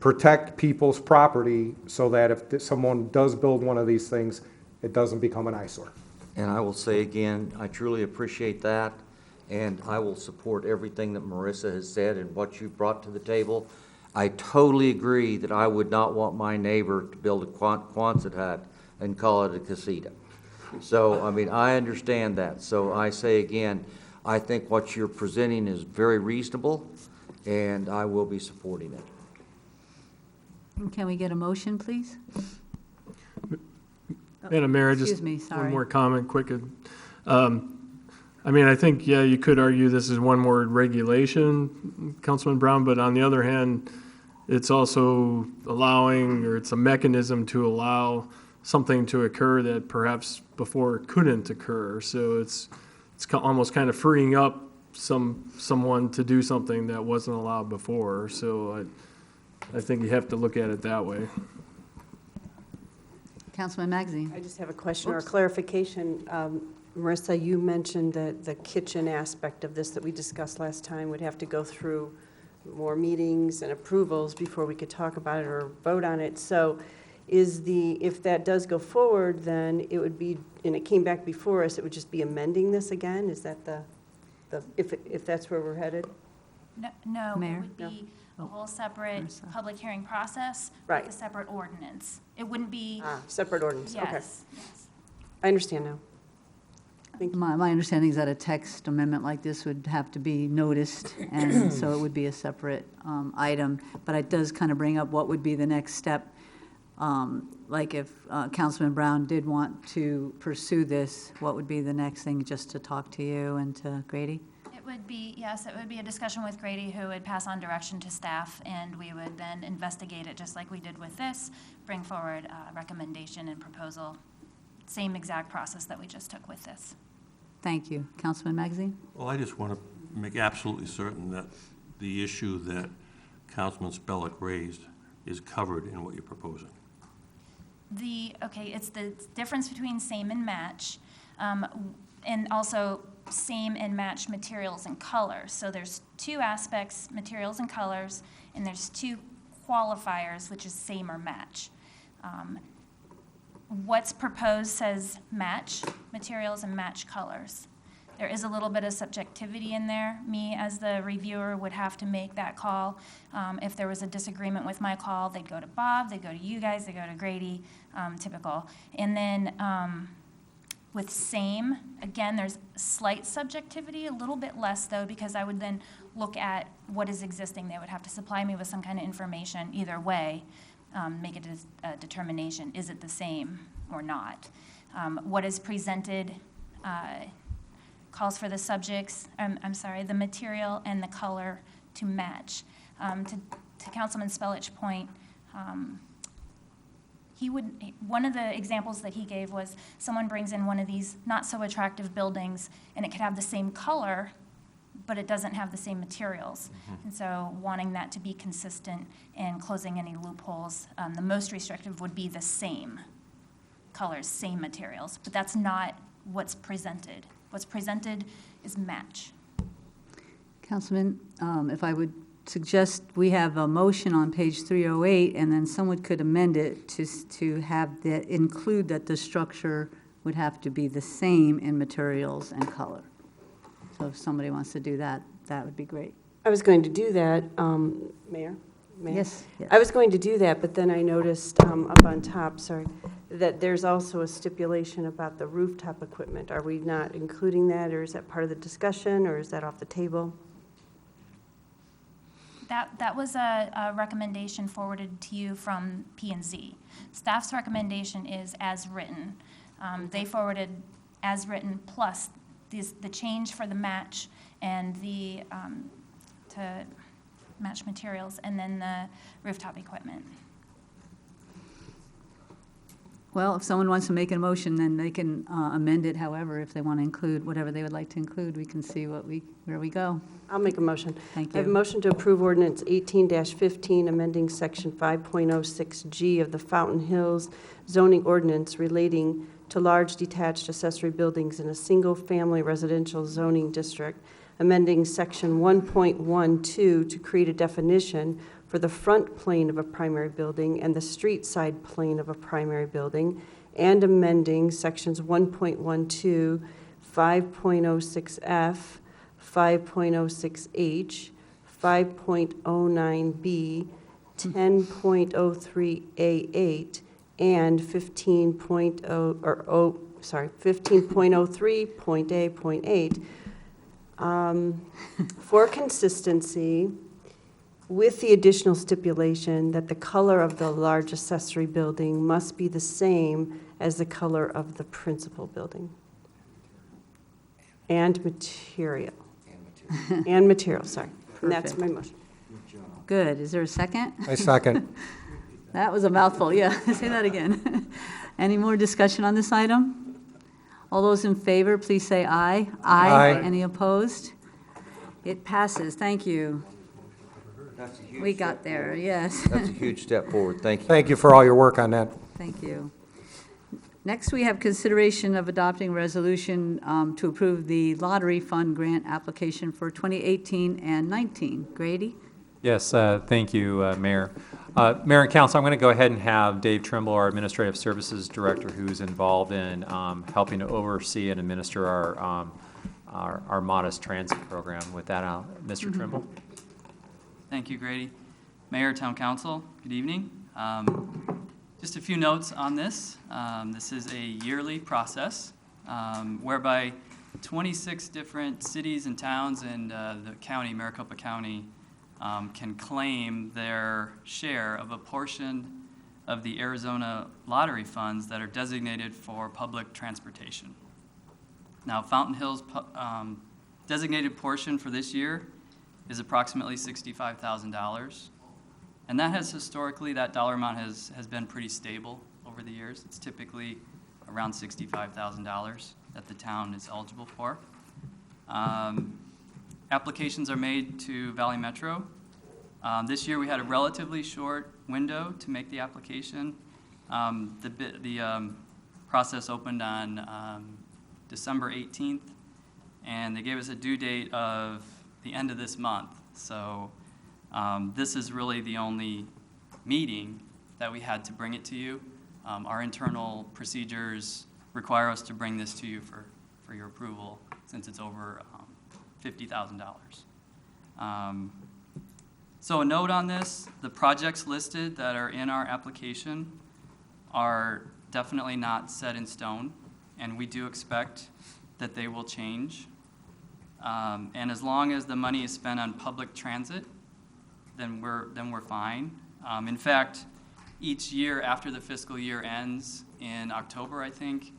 O: protect people's property so that if someone does build one of these things, it doesn't become an eyesore.
I: And I will say again, I truly appreciate that, and I will support everything that Marissa has said and what you brought to the table. I totally agree that I would not want my neighbor to build a Quonset hut and call it a casita. So, I mean, I understand that. So I say again, I think what you're presenting is very reasonable, and I will be supporting it.
A: Can we get a motion, please?
E: Madam Mayor,
A: Excuse
E: just
A: me, sorry.
E: one more comment, quick. I mean, I think, yeah, you could argue this is one more regulation, Councilman Brown, but on the other hand, it's also allowing, or it's a mechanism to allow something to occur that perhaps before couldn't occur. So it's almost kind of freeing up someone to do something that wasn't allowed before. So I think you have to look at it that way.
A: Councilman Magazine.
Q: I just have a question or a clarification. Marissa, you mentioned that the kitchen aspect of this that we discussed last time would have to go through more meetings and approvals before we could talk about it or vote on it. So if that does go forward, then it would be, and it came back before us, it would just be amending this again? Is that if that's where we're headed?
R: No,
A: Mayor?
R: it would be a whole separate public hearing process
Q: Right.
R: with a separate ordinance. It wouldn't be.
Q: Separate ordinance, okay.
R: Yes, yes.
Q: I understand now.
A: My understanding is that a text amendment like this would have to be noticed, and so it would be a separate item. But it does kind of bring up what would be the next step. Like if Councilman Brown did want to pursue this, what would be the next thing, just to talk to you and to Grady?
R: It would be, yes, it would be a discussion with Grady, who would pass on direction to staff, and we would then investigate it just like we did with this, bring forward a recommendation and proposal, same exact process that we just took with this.
A: Thank you. Councilman Magazine?
H: Well, I just want to make absolutely certain that the issue that Councilman Spellick raised is covered in what you're proposing.
R: It's the difference between same and match, and also same and match materials and colors. So there's two aspects, materials and colors, and there's two qualifiers, which is same or match. What's proposed says match materials and match colors. There is a little bit of subjectivity in there. Me, as the reviewer, would have to make that call. If there was a disagreement with my call, they'd go to Bob, they'd go to you guys, they'd go to Grady, typical. And then with same, again, there's slight subjectivity, a little bit less though, because I would then look at what is existing. They would have to supply me with some kind of information either way, make a determination, is it the same or not? What is presented calls for the subjects, the material and the color to match. To Councilman Spellich's point, one of the examples that he gave was someone brings in one of these not so attractive buildings and it could have the same color, but it doesn't have the same materials. And so wanting that to be consistent and closing any loopholes, the most restrictive would be the same colors, same materials, but that's not what's presented. What's presented is match.
A: Councilman, if I would suggest, we have a motion on page 308, and then someone could amend it to have that include that the structure would have to be the same in materials and color. So if somebody wants to do that, that would be great.
Q: I was going to do that, Mayor?
A: Yes.
Q: I was going to do that, but then I noticed up on top, that there's also a stipulation about the rooftop equipment. Are we not including that, or is that part of the discussion, or is that off the table?
R: That was a recommendation forwarded to you from P&Z. Staff's recommendation is as written. They forwarded as written plus the change for the match and the, to match materials, and then the rooftop equipment.
A: Well, if someone wants to make a motion, then they can amend it however, if they want to include whatever they would like to include, we can see where we go.
Q: I'll make a motion.
A: Thank
Q: I have a
A: you.
Q: motion to approve ordinance 18-15, amending section 5.06G of the Fountain Hills zoning ordinance relating to large detached accessory buildings in a single-family residential zoning district, amending section 1.12 to create a definition for the front plane of a primary building and the street side plane of a primary building, and amending sections 1.12, 5.06F, 5.06H, 5.09B, 10.03A8, and 15.03.A.8, for consistency, with the additional stipulation that the color of the large accessory building must be the same as the color of the principal building. And material. And material, sorry. And that's my motion.
A: Good. Is there a second?
O: I second.
A: That was a mouthful, yeah. Say that again. Any more discussion on this item? All those in favor, please say aye.
O: Aye.
A: Any opposed? It passes. Thank you.
I: That's a huge
A: We
I: step
A: got there,
I: forward.
A: yes.
I: That's a huge step forward. Thank you.
O: Thank you for all your work on that.
A: Thank you. Next, we have consideration of adopting resolution to approve the lottery fund grant application for 2018 and 19. Grady?
F: Yes, thank you, Mayor. Mayor and Council, I'm going to go ahead and have Dave Trimble, our Administrative Services Director, who's involved in helping to oversee and administer our modest transit program. With that, Mr. Trimble.
S: Thank you, Grady. Mayor, Town Council, good evening. Just a few notes on this. This is a yearly process whereby 26 different cities and towns in the county, Maricopa County, can claim their share of a portion of the Arizona lottery funds that are designated for public transportation. Now, Fountain Hills' designated portion for this year is approximately $65,000. And that has historically, that dollar amount has been pretty stable over the years. It's typically around $65,000 that the town is eligible for. Applications are made to Valley Metro. This year we had a relatively short window to make the application. The process opened on December 18th, and they gave us a due date of the end of this month. So this is really the only meeting that we had to bring it to you. Our internal procedures require us to bring this to you for your approval since it's over $50,000. So a note on this, the projects listed that are in our application are definitely not set in stone, and we do expect that they will change. And as long as the money is spent on public transit, then we're fine. In fact, each year after the fiscal year ends in October, I think,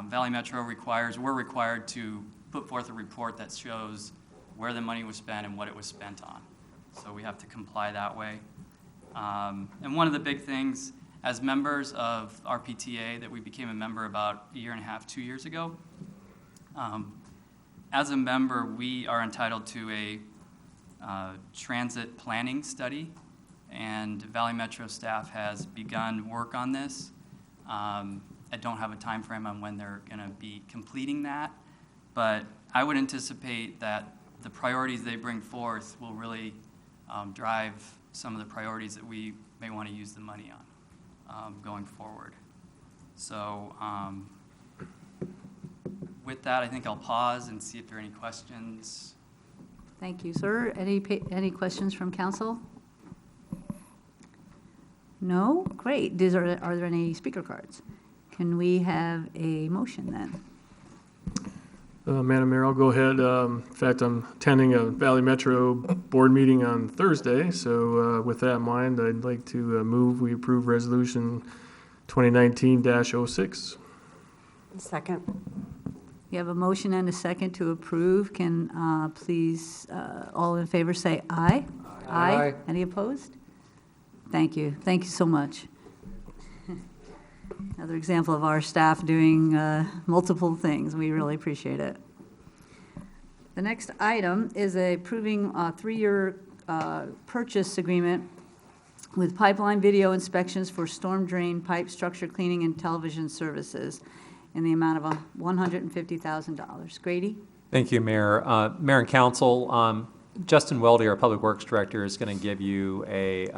S: Valley Metro we're required to put forth a report that shows where the money was spent and what it was spent on. So we have to comply that way. And one of the big things, as members of our PTA that we became a member about a year and a half, 2 years ago, as a member, we are entitled to a transit planning study, and Valley Metro staff has begun work on this. I don't have a time frame on when they're going to be completing that, but I would anticipate that the priorities they bring forth will really drive some of the priorities that we may want to use the money on going forward. So with that, I think I'll pause and see if there are any questions.
A: Thank you, sir. Any questions from council? No? Great. Are there any speaker cards? Can we have a motion then?
E: Madam Mayor, I'll go ahead. In fact, I'm attending a Valley Metro board meeting on Thursday, so with that in mind, I'd like to move we approve Resolution 2019-06.
Q: Second.
A: We have a motion and a second to approve. Can please, all in favor say aye?
O: Aye.
A: Any opposed? Thank you. Thank you so much. Another example of our staff doing multiple things. We really appreciate it. The next item is approving a 3-year purchase agreement with Pipeline Video Inspections for storm drain pipe structure cleaning and television services in the amount of $150,000. Grady?
F: Thank you, Mayor. Mayor and Council, Justin Weldy, our Public Works Director, is going to give you a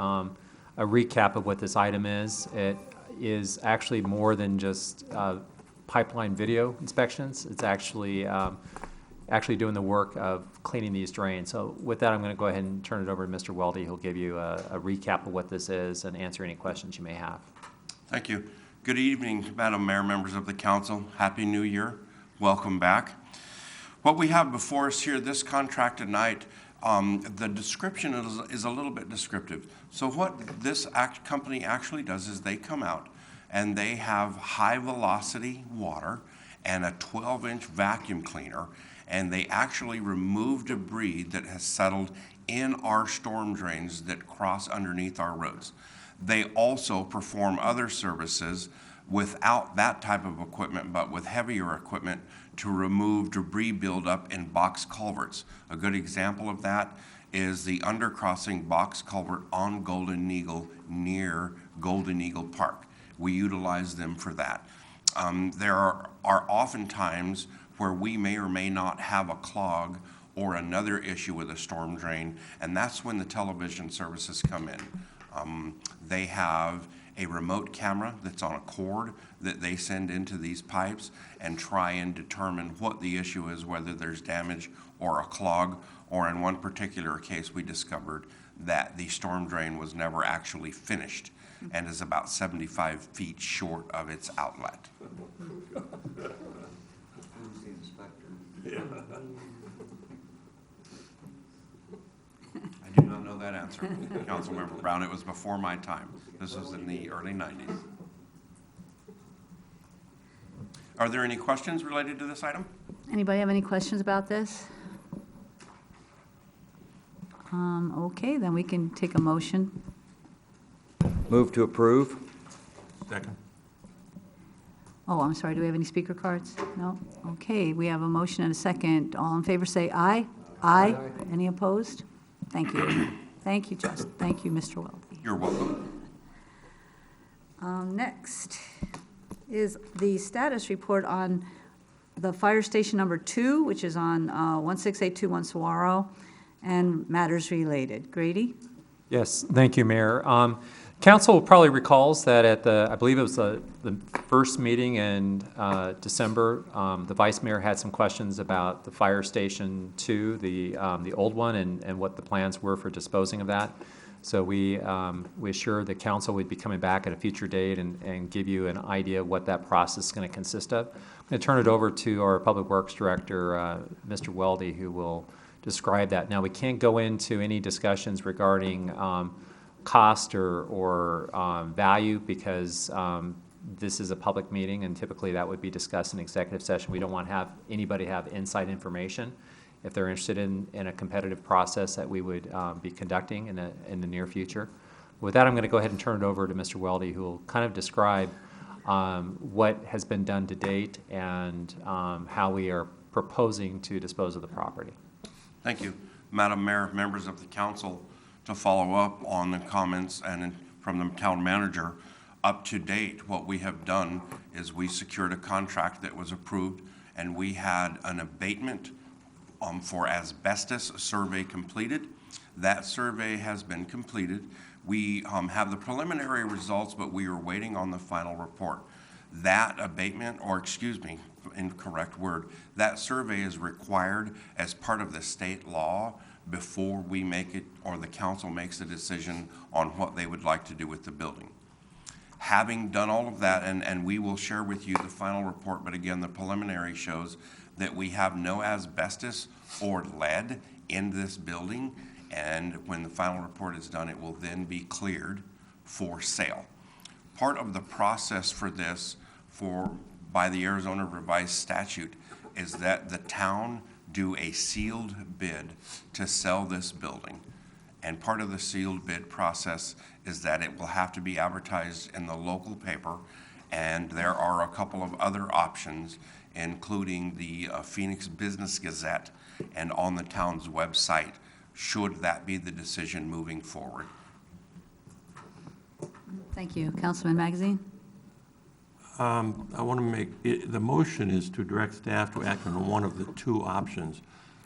F: recap of what this item is. It is actually more than just pipeline video inspections. It's actually doing the work of cleaning these drains. So with that, I'm going to go ahead and turn it over to Mr. Weldy. He'll give you a recap of what this is and answer any questions you may have.
T: Thank you. Good evening, Madam Mayor, members of the council. Happy New Year. Welcome back. What we have before us here, this contract tonight, the description is a little bit descriptive. So what this company actually does is they come out and they have high velocity water and a 12-inch vacuum cleaner, and they actually remove debris that has settled in our storm drains that cross underneath our roads. They also perform other services without that type of equipment, but with heavier equipment to remove debris buildup in box culverts. A good example of that is the undercrossing box culvert on Golden Eagle near Golden Eagle Park. We utilize them for that. There are often times where we may or may not have a clog or another issue with a storm drain, and that's when the television services come in. They have a remote camera that's on a cord that they send into these pipes and try and determine what the issue is, whether there's damage or a clog, or in one particular case we discovered that the storm drain was never actually finished and is about 75 feet short of its outlet.
I: Who's the inspector?
T: I do not know that answer, Councilmember Brown. It was before my time. This was in the early 90s. Are there any questions related to this item?
A: Anybody have any questions about this? Okay, then we can take a motion.
I: Move to approve.
H: Second.
A: Oh, I'm sorry, do we have any speaker cards? No? Okay, we have a motion and a second. All in favor say aye. Aye. Any opposed? Thank you. Thank you, Justin. Thank you, Mr. Weldy.
T: You're welcome.
A: Next is the status report on the fire station number 2, which is on 16821 Saguaro, and matters related. Grady?
F: Yes, thank you, Mayor. Council probably recalls that at the, I believe it was the first meeting in December, the Vice Mayor had some questions about the Fire Station 2, the old one, and what the plans were for disposing of that. So we assured the council we'd be coming back at a future date and give you an idea of what that process is going to consist of. I'm going to turn it over to our Public Works Director, Mr. Weldy, who will describe that. Now, we can't go into any discussions regarding cost or value because this is a public meeting, and typically that would be discussed in executive session. We don't want to have anybody have inside information. If they're interested in a competitive process that we would be conducting in the near future. With that, I'm going to go ahead and turn it over to Mr. Weldy, who will kind of describe what has been done to date and how we are proposing to dispose of the property.
T: Thank you. Madam Mayor, members of the council, to follow up on the comments and from the town manager, up to date, what we have done is we secured a contract that was approved, and we had an abatement for asbestos survey completed. That survey has been completed. We have the preliminary results, but we are waiting on the final report. That abatement, or excuse me, incorrect word, that survey is required as part of the state law before we make it, or the council makes a decision on what they would like to do with the building. Having done all of that, and we will share with you the final report, but again, the preliminary shows that we have no asbestos or lead in this building, and when the final report is done, it will then be cleared for sale. Part of the process for this by the Arizona Revised Statute is that the town do a sealed bid to sell this building. And part of the sealed bid process is that it will have to be advertised in the local paper, and there are a couple of other options, including the Phoenix Business Gazette and on the town's website, should that be the decision moving forward.
A: Thank you. Councilman Magazine?
H: I want to the motion is to direct staff to act on one of the two options.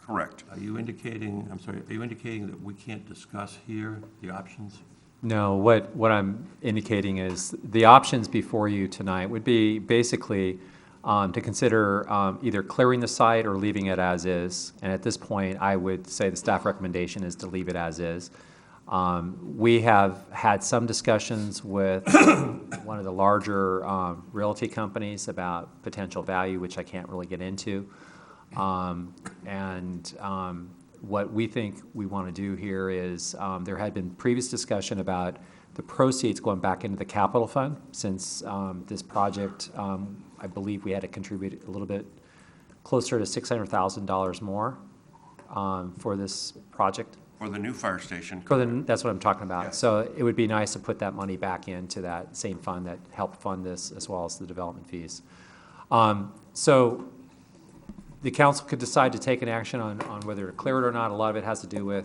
T: Correct.
H: Are you indicating that we can't discuss here the options?
F: No, what I'm indicating is the options before you tonight would be basically to consider either clearing the site or leaving it as is. And at this point, I would say the staff recommendation is to leave it as is. We have had some discussions with one of the larger realty companies about potential value, which I can't really get into. What we think we want to do here is there had been previous discussion about the proceeds going back into the capital fund since this project, I believe we had to contribute a little bit closer to $600,000 more for this project.
T: For the new fire station.
F: That's what I'm talking about.
T: Yes.
F: So it would be nice to put that money back into that same fund that helped fund this as well as the development fees. So the council could decide to take an action on whether to clear it or not. A lot of it has to do with,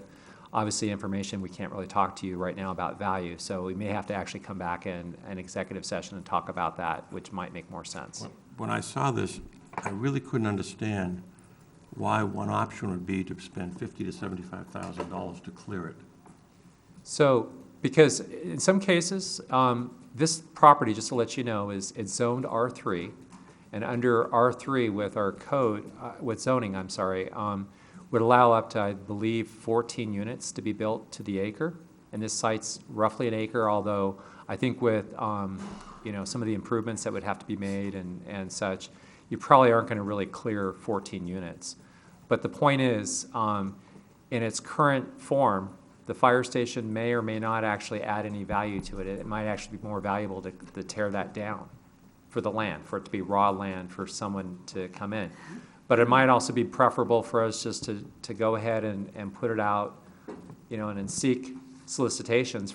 F: obviously, information. We can't really talk to you right now about value. So we may have to actually come back in an executive session and talk about that, which might make more sense.
H: When I saw this, I really couldn't understand why one option would be to spend $50,000 to $75,000 to clear it.
F: So, because in some cases, this property, just to let you know, it's zoned R3, and under R3 with our code, with zoning, would allow up to, I believe, 14 units to be built to the acre, and this site's roughly an acre, although I think with some of the improvements that would have to be made and such, you probably aren't going to really clear 14 units. But the point is, in its current form, the fire station may or may not actually add any value to it. It might actually be more valuable to tear that down for the land, for it to be raw land for someone to come in. But it might also be preferable for us just to go ahead and put it out, and then seek solicitations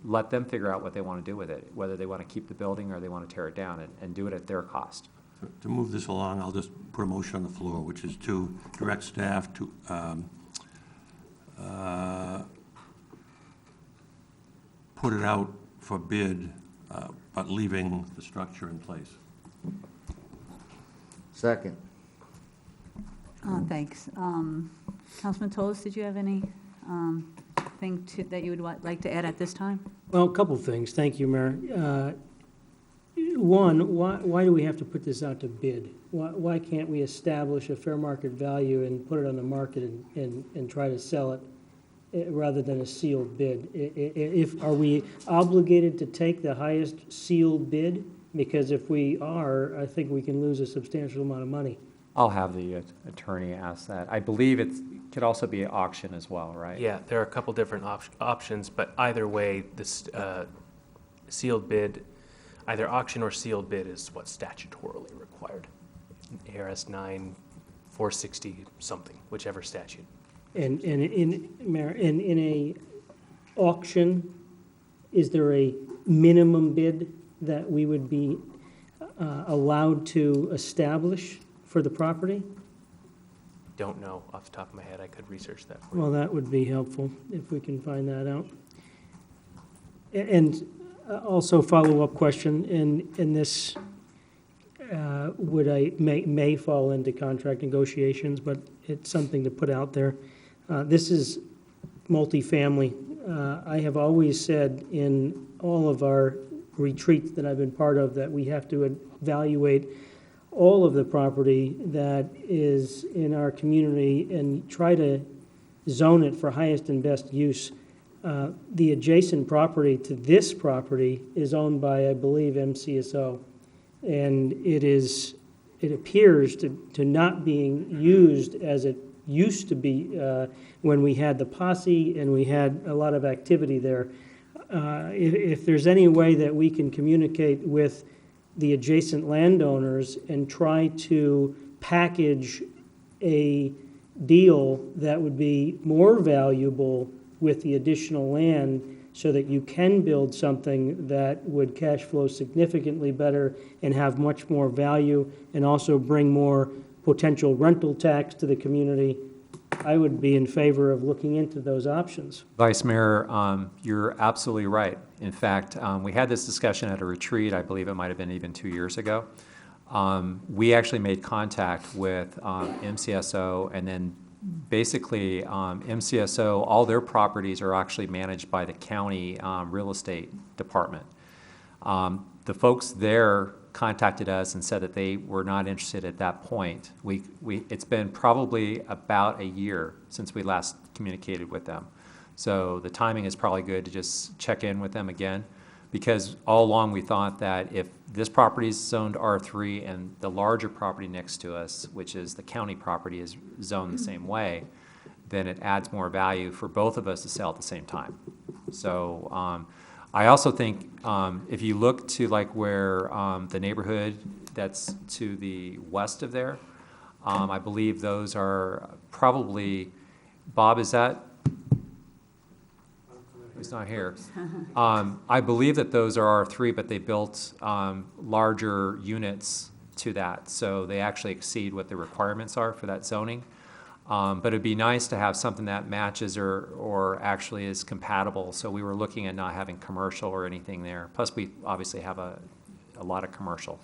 F: let them figure out what they want to do with it, whether they want to keep the building or they want to tear it down and do it at their cost.
H: To move this along, I'll just put a motion on the floor, which is to direct staff to put it out for bid, but leaving the structure in place.
I: Second.
A: Thanks. Councilman Toles, did you have any that you would like to add at this time?
K: Well, a couple things. Thank you, Mayor. One, why do we have to put this out to bid? Why can't we establish a fair market value and put it on the market and try to sell it rather than a sealed bid? Are we obligated to take the highest sealed bid? Because if we are, I think we can lose a substantial amount of money.
F: I'll have the attorney ask that. I believe it could also be an auction as well, right?
U: Yeah, there are a couple different options, but either way, this sealed bid, either auction or sealed bid is what's statutorily required. ARS 9/460 something, whichever statute.
K: And in a auction, is there a minimum bid that we would be allowed to establish for the property?
U: Don't know off the top of my head. I could research that for you.
K: Well, that would be helpful if we can find that out. And also follow-up question, in this, may fall into contract negotiations, but it's something to put out there. This is multifamily. I have always said in all of our retreats that I've been part of that we have to evaluate all of the property that is in our community and try to zone it for highest and best use. The adjacent property to this property is owned by, I believe, MCSO, and it is it appears to not being used as it used to be when we had the posse and we had a lot of activity there. If there's any way that we can communicate with the adjacent landowners and try to package a deal that would be more valuable with the additional land so that you can build something that would cash flow significantly better and have much more value and also bring more potential rental tax to the community, I would be in favor of looking into those options.
F: Vice Mayor, you're absolutely right. In fact, we had this discussion at a retreat, I believe it might have been even 2 years ago. We actually made contact with MCSO, and then basically MCSO, all their properties are actually managed by the county real estate department. The folks there contacted us and said that they were not interested at that point. It's been probably about a year since we last communicated with them. So the timing is probably good to just check in with them again, because all along we thought that if this property is zoned R3 and the larger property next to us, which is the county property, is zoned the same way, then it adds more value for both of us to sell at the same time. So I also think if you look to like where the neighborhood that's to the west of there, I believe those are probably, Bob, is that? He's not here. I believe that those are R3, but they built larger units to that, so they actually exceed what the requirements are for that zoning. But it'd be nice to have something that matches or actually is compatible. So we were looking at not having commercial or anything there. Plus, we obviously have a lot of commercial.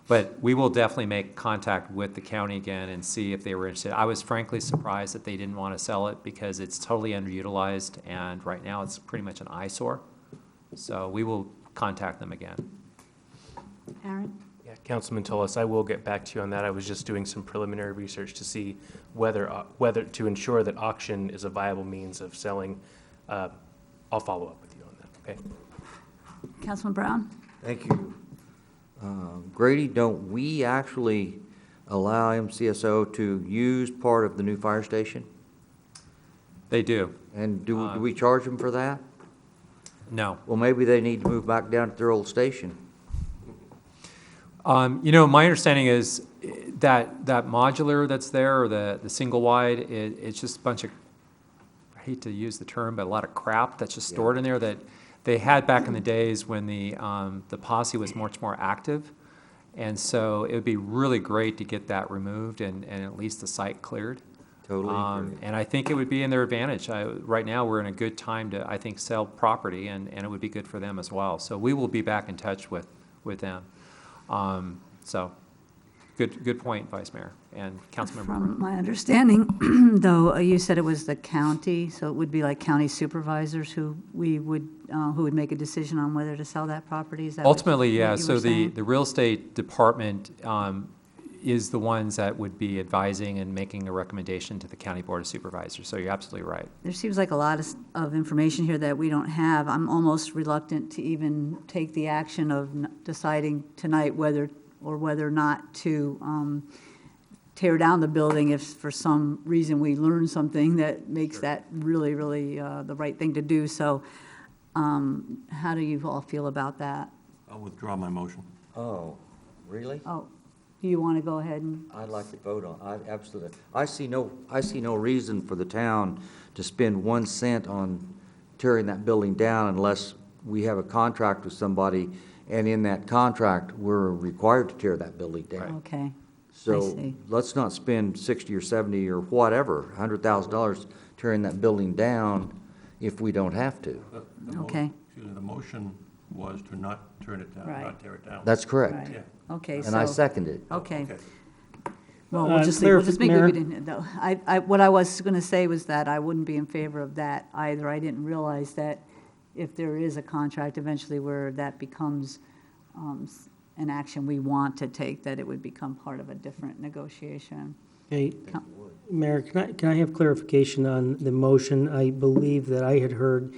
F: But we will definitely make contact with the county again and see if they were interested. I was frankly surprised that they didn't want to sell it because it's totally underutilized, and right now it's pretty much an eyesore. So we will contact them again.
A: Aaron?
U: Yeah, Councilman Tullis, I will get back to you on that. I was just doing some preliminary research to see whether to ensure that auction is a viable means of selling. I'll follow up with you on that, okay?
A: Councilman Brown?
I: Thank you. Grady, don't we actually allow MCSO to use part of the new fire station?
F: They do.
I: And do we charge them for that?
F: No.
I: Well, maybe they need to move back down to their old station.
F: You know, my understanding is that modular that's there, or the single wide, it's just a bunch of, I hate to use the term, but a lot of crap that's just stored in there that they had back in the days when the posse was much more active. And so it would be really great to get that removed and at least the site cleared.
I: Totally agree.
F: And I think it would be in their advantage. Right now, we're in a good time to, I think, sell property, and it would be good for them as well. So we will be back in touch with them. So good point, Vice Mayor and Councilmember.
A: From my understanding, though, you said it was the county, so it would be like county supervisors who would make a decision on whether to sell that property? Is that
F: Ultimately,
A: what
F: yeah.
A: you
F: So
A: were
F: the
A: saying?
F: real estate department is the ones that would be advising and making a recommendation to the County Board of Supervisors. So you're absolutely right.
A: There seems like a lot of information here that we don't have. I'm almost reluctant to even take the action of deciding tonight whether or not to tear down the building if for some reason we learn something that makes that really, really the right thing to do. So how do you all feel about that?
H: I'll withdraw my motion.
I: Oh, really?
A: Oh, do you want to go ahead and?
I: I'd like to vote on, absolutely. I see no reason for the town to spend 1 cent on tearing that building down unless we have a contract with somebody, and in that contract, we're required to tear that building down.
A: Okay.
I: So let's not spend 60 or 70 or whatever, $100,000 tearing that building down if we don't have to.
A: Okay.
H: The motion was to not turn it down,
A: Right.
H: not tear it down.
I: That's correct.
A: Right.
H: Yeah.
A: Okay,
I: And I
A: so-
I: second it.
A: Okay.
H: Okay.
A: Well, we'll just make
K: Mayor?
A: it in, though. What I was going to say was that I wouldn't be in favor of that either. I didn't realize that if there is a contract eventually where that becomes an action we want to take, that it would become part of a different negotiation.
K: Hey, Mayor, can I have clarification on the motion? I believe that I had heard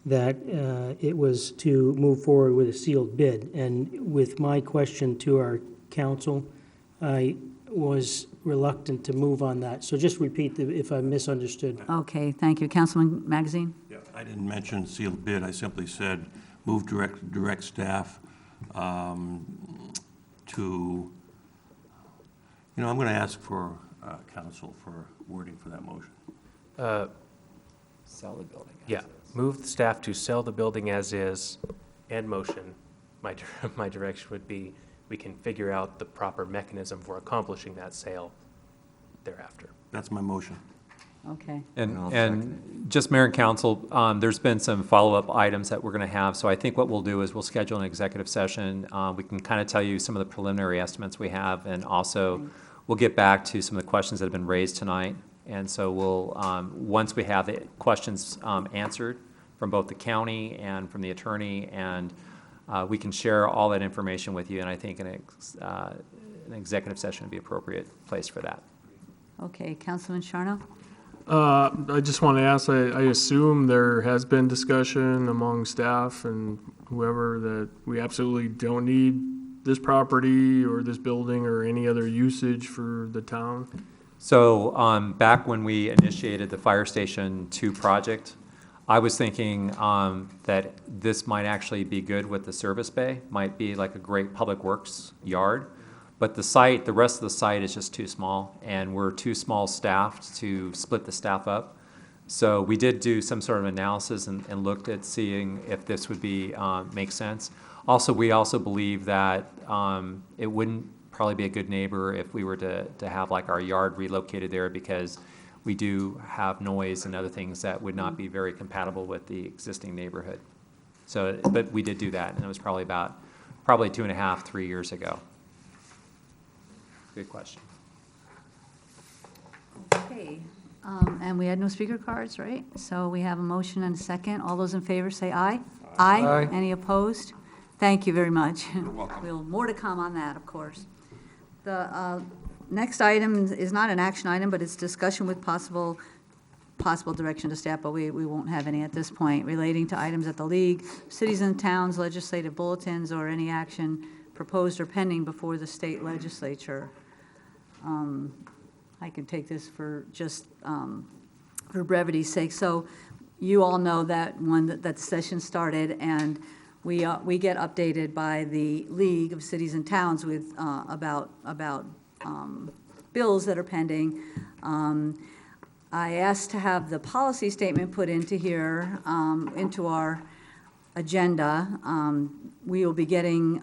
K: that it was to move forward with a sealed bid. And with my question to our council, I was reluctant to move on that. So just repeat if I misunderstood.
A: Okay, thank you. Councilman Magazine?
H: Yeah, I didn't mention sealed bid. I simply said move direct staff to, I'm going to ask for counsel for wording for that motion.
U: Sell the building. Yeah, move the staff to sell the building as is, and motion. My direction would be, we can figure out the proper mechanism for accomplishing that sale thereafter.
H: That's my motion.
A: Okay.
F: And just Mayor and Council, there's been some follow-up items that we're going to have. So I think what we'll do is we'll schedule an executive session. We can kind of tell you some of the preliminary estimates we have, and also we'll get back to some of the questions that have been raised tonight. And so we'll, once we have the questions answered from both the county and from the attorney, and we can share all that information with you. And I think an executive session would be an appropriate place for that.
A: Okay, Councilman Sharno?
E: I just want to ask, I assume there has been discussion among staff and whoever that we absolutely don't need this property or this building or any other usage for the town?
F: So back when we initiated the Fire Station 2 project, I was thinking that this might actually be good with the service bay, might be like a great public works yard. But the rest of the site is just too small, and we're too small staffed to split the staff up. So we did do some sort of analysis and looked at seeing if this would be make sense. Also, we also believe that it wouldn't probably be a good neighbor if we were to have like our yard relocated there, because we do have noise and other things that would not be very compatible with the existing neighborhood. So, but we did do that, and it was probably 2.5, 3 years ago. Good question.
A: Okay, and we had no speaker cards, right? So we have a motion and a second. All those in favor say aye. Aye. Any opposed? Thank you very much. You're welcome. More to come on that, of course. The next item is not an action item, but it's discussion with possible direction to staff, but we won't have any at this point, relating to items at the League, cities and towns, legislative bulletins, or any action proposed or pending before the state legislature. I can take this for just for brevity's sake. So you all know that that session started, and we get updated by the League of Cities and Towns with about bills that are pending. I asked to have the policy statement put into here, into our agenda. We will be getting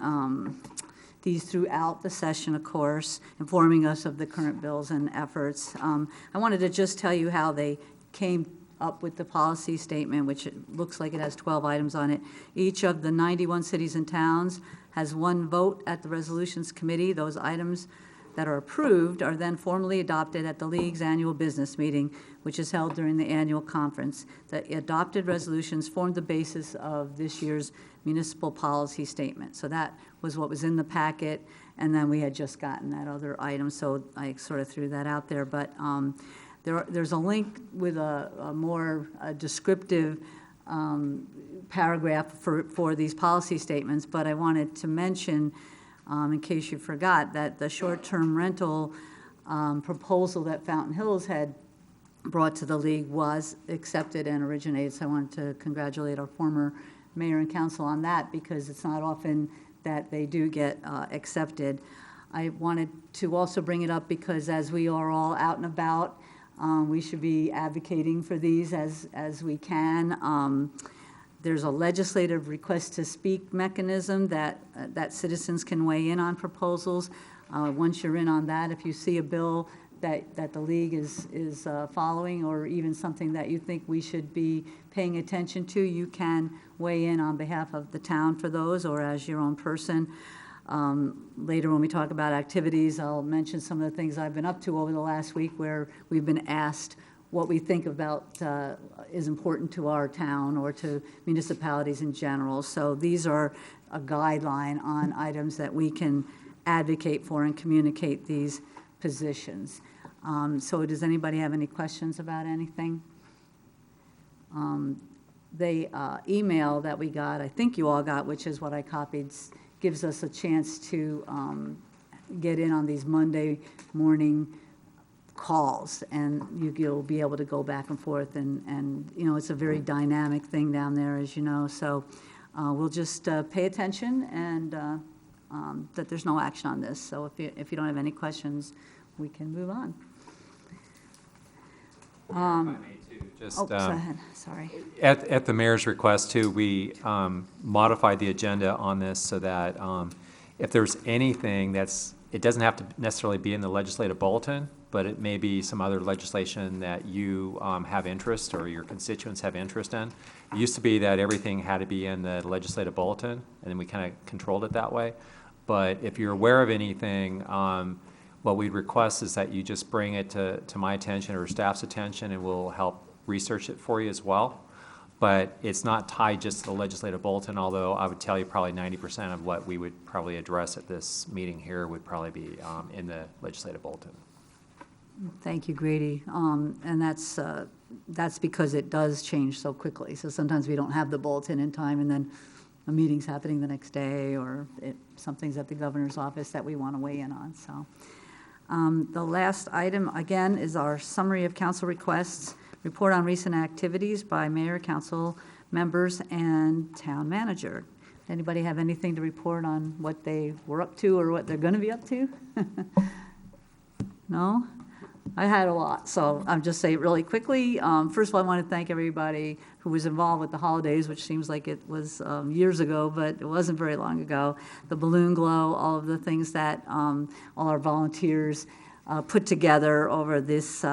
A: these throughout the session, of course, informing us of the current bills and efforts. I wanted to just tell you how they came up with the policy statement, which it looks like it has 12 items on it. Each of the 91 cities and towns has one vote at the resolutions committee. Those items that are approved are then formally adopted at the League's annual business meeting, which is held during the annual conference. The adopted resolutions formed the basis of this year's municipal policy statement. So that was what was in the packet, and then we had just gotten that other item, so I sort of threw that out there. But there's a link with a more descriptive paragraph for these policy statements, but I wanted to mention, in case you forgot, that the short-term rental proposal that Fountain Hills had brought to the League was accepted and originated. So I wanted to congratulate our former mayor and council on that, because it's not often that they do get accepted. I wanted to also bring it up because as we are all out and about, we should be advocating for these as we can. There's a legislative request to speak mechanism that citizens can weigh in on proposals. Once you're in on that, if you see a bill that the League is following, or even something that you think we should be paying attention to, you can weigh in on behalf of the town for those, or as your own person. Later when we talk about activities, I'll mention some of the things I've been up to over the last week where we've been asked what we think about is important to our town or to municipalities in general. So these are a guideline on items that we can advocate for and communicate these positions. So does anybody have any questions about anything? The email that we got, I think you all got, which is what I copied, gives us a chance to get in on these Monday morning calls, and you'll be able to go back and forth, and it's a very dynamic thing down there, as you know. So we'll just pay attention, and that there's no action on this. So if you don't have any questions, we can move on. Go ahead. Sorry.
F: At the mayor's request too, we modified the agenda on this so that if there's anything it doesn't have to necessarily be in the legislative bulletin, but it may be some other legislation that you have interest or your constituents have interest in. It used to be that everything had to be in the legislative bulletin, and then we kind of controlled it that way. But if you're aware of anything, what we'd request is that you just bring it to my attention or staff's attention, and we'll help research it for you as well. But it's not tied just to the legislative bulletin, although I would tell you probably 90% of what we would probably address at this meeting here would probably be in the legislative bulletin.
A: Thank you, Grady. And that's because it does change so quickly. So sometimes we don't have the bulletin in time, and then a meeting's happening the next day, or something's at the governor's office that we want to weigh in on. So the last item, again, is our summary of council requests, report on recent activities by mayor, council members, and town manager. Anybody have anything to report on what they were up to or what they're going to be up to? No? I had a lot, so I'll just say it really quickly. First of all, I want to thank everybody who was involved with the holidays, which seems like it was years ago, but it wasn't very long ago. The balloon glow, all of the things that all our volunteers put together over this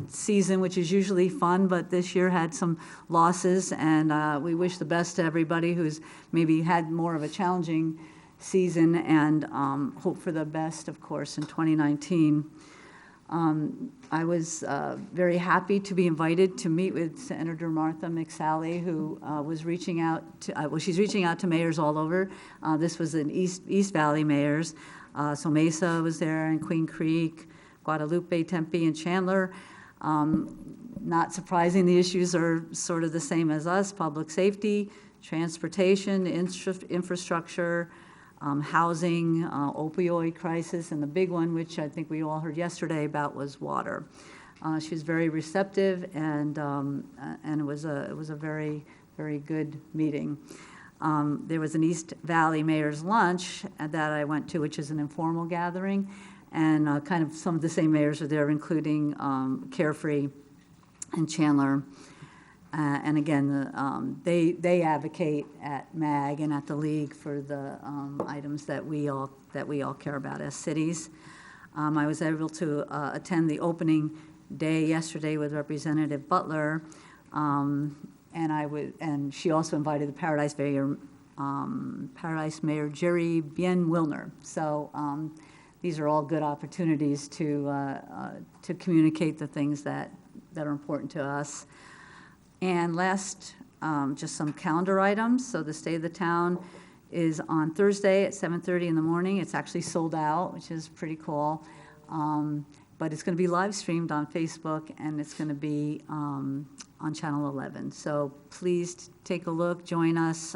A: season, which is usually fun, but this year had some losses, and we wish the best to everybody who's maybe had more of a challenging season, and hope for the best, of course, in 2019. I was very happy to be invited to meet with Senator Martha McSally, who was reaching out to, she's reaching out to mayors all over. This was in East Valley mayors. So Mesa was there, and Queen Creek, Guadalupe, Tempe, and Chandler. Not surprising, the issues are sort of the same as us: public safety, transportation, infrastructure, housing, opioid crisis, and the big one, which I think we all heard yesterday about, was water. She was very receptive, and it was a very, very good meeting. There was an East Valley Mayor's Lunch that I went to, which is an informal gathering, and kind of some of the same mayors are there, including Carefree and Chandler. And again, they advocate at MAG and at the League for the items that we all care about as cities. I was able to attend the opening day yesterday with Representative Butler, and she also invited the Paradise Mayor Jerry Bien Wilner. So these are all good opportunities to communicate the things that are important to us. And last, just some calendar items. So the State of the Town is on Thursday at 7:30 in the morning. It's actually sold out, which is pretty cool. But it's going to be live streamed on Facebook, and it's going to be on Channel 11. So please take a look, join us.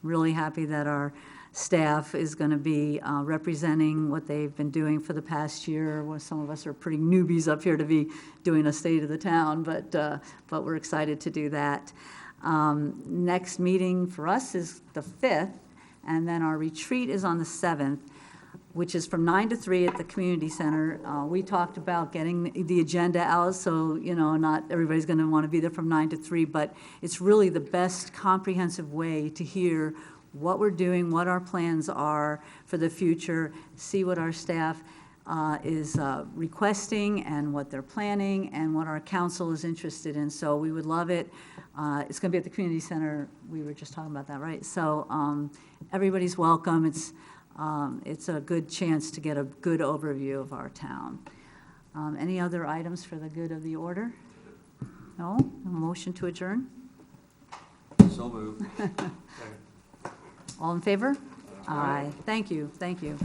A: Really happy that our staff is going to be representing what they've been doing for the past year. Well, some of us are pretty newbies up here to be doing a State of the Town, but we're excited to do that. Next meeting for us is the 5th, and then our retreat is on the 7th, which is from 9 to 3 at the community center. We talked about getting the agenda out, so not everybody's going to want to be there from 9 to 3, but it's really the best comprehensive way to hear what we're doing, what our plans are for the future, see what our staff is requesting and what they're planning and what our council is interested in. So we would love it. It's going to be at the community center. We were just talking about that, right? So everybody's welcome. It's a good chance to get a good overview of our town. Any other items for the good of the order? No? A motion to adjourn?
I: So moved.
A: All in favor? Aye. Thank you. Thank you.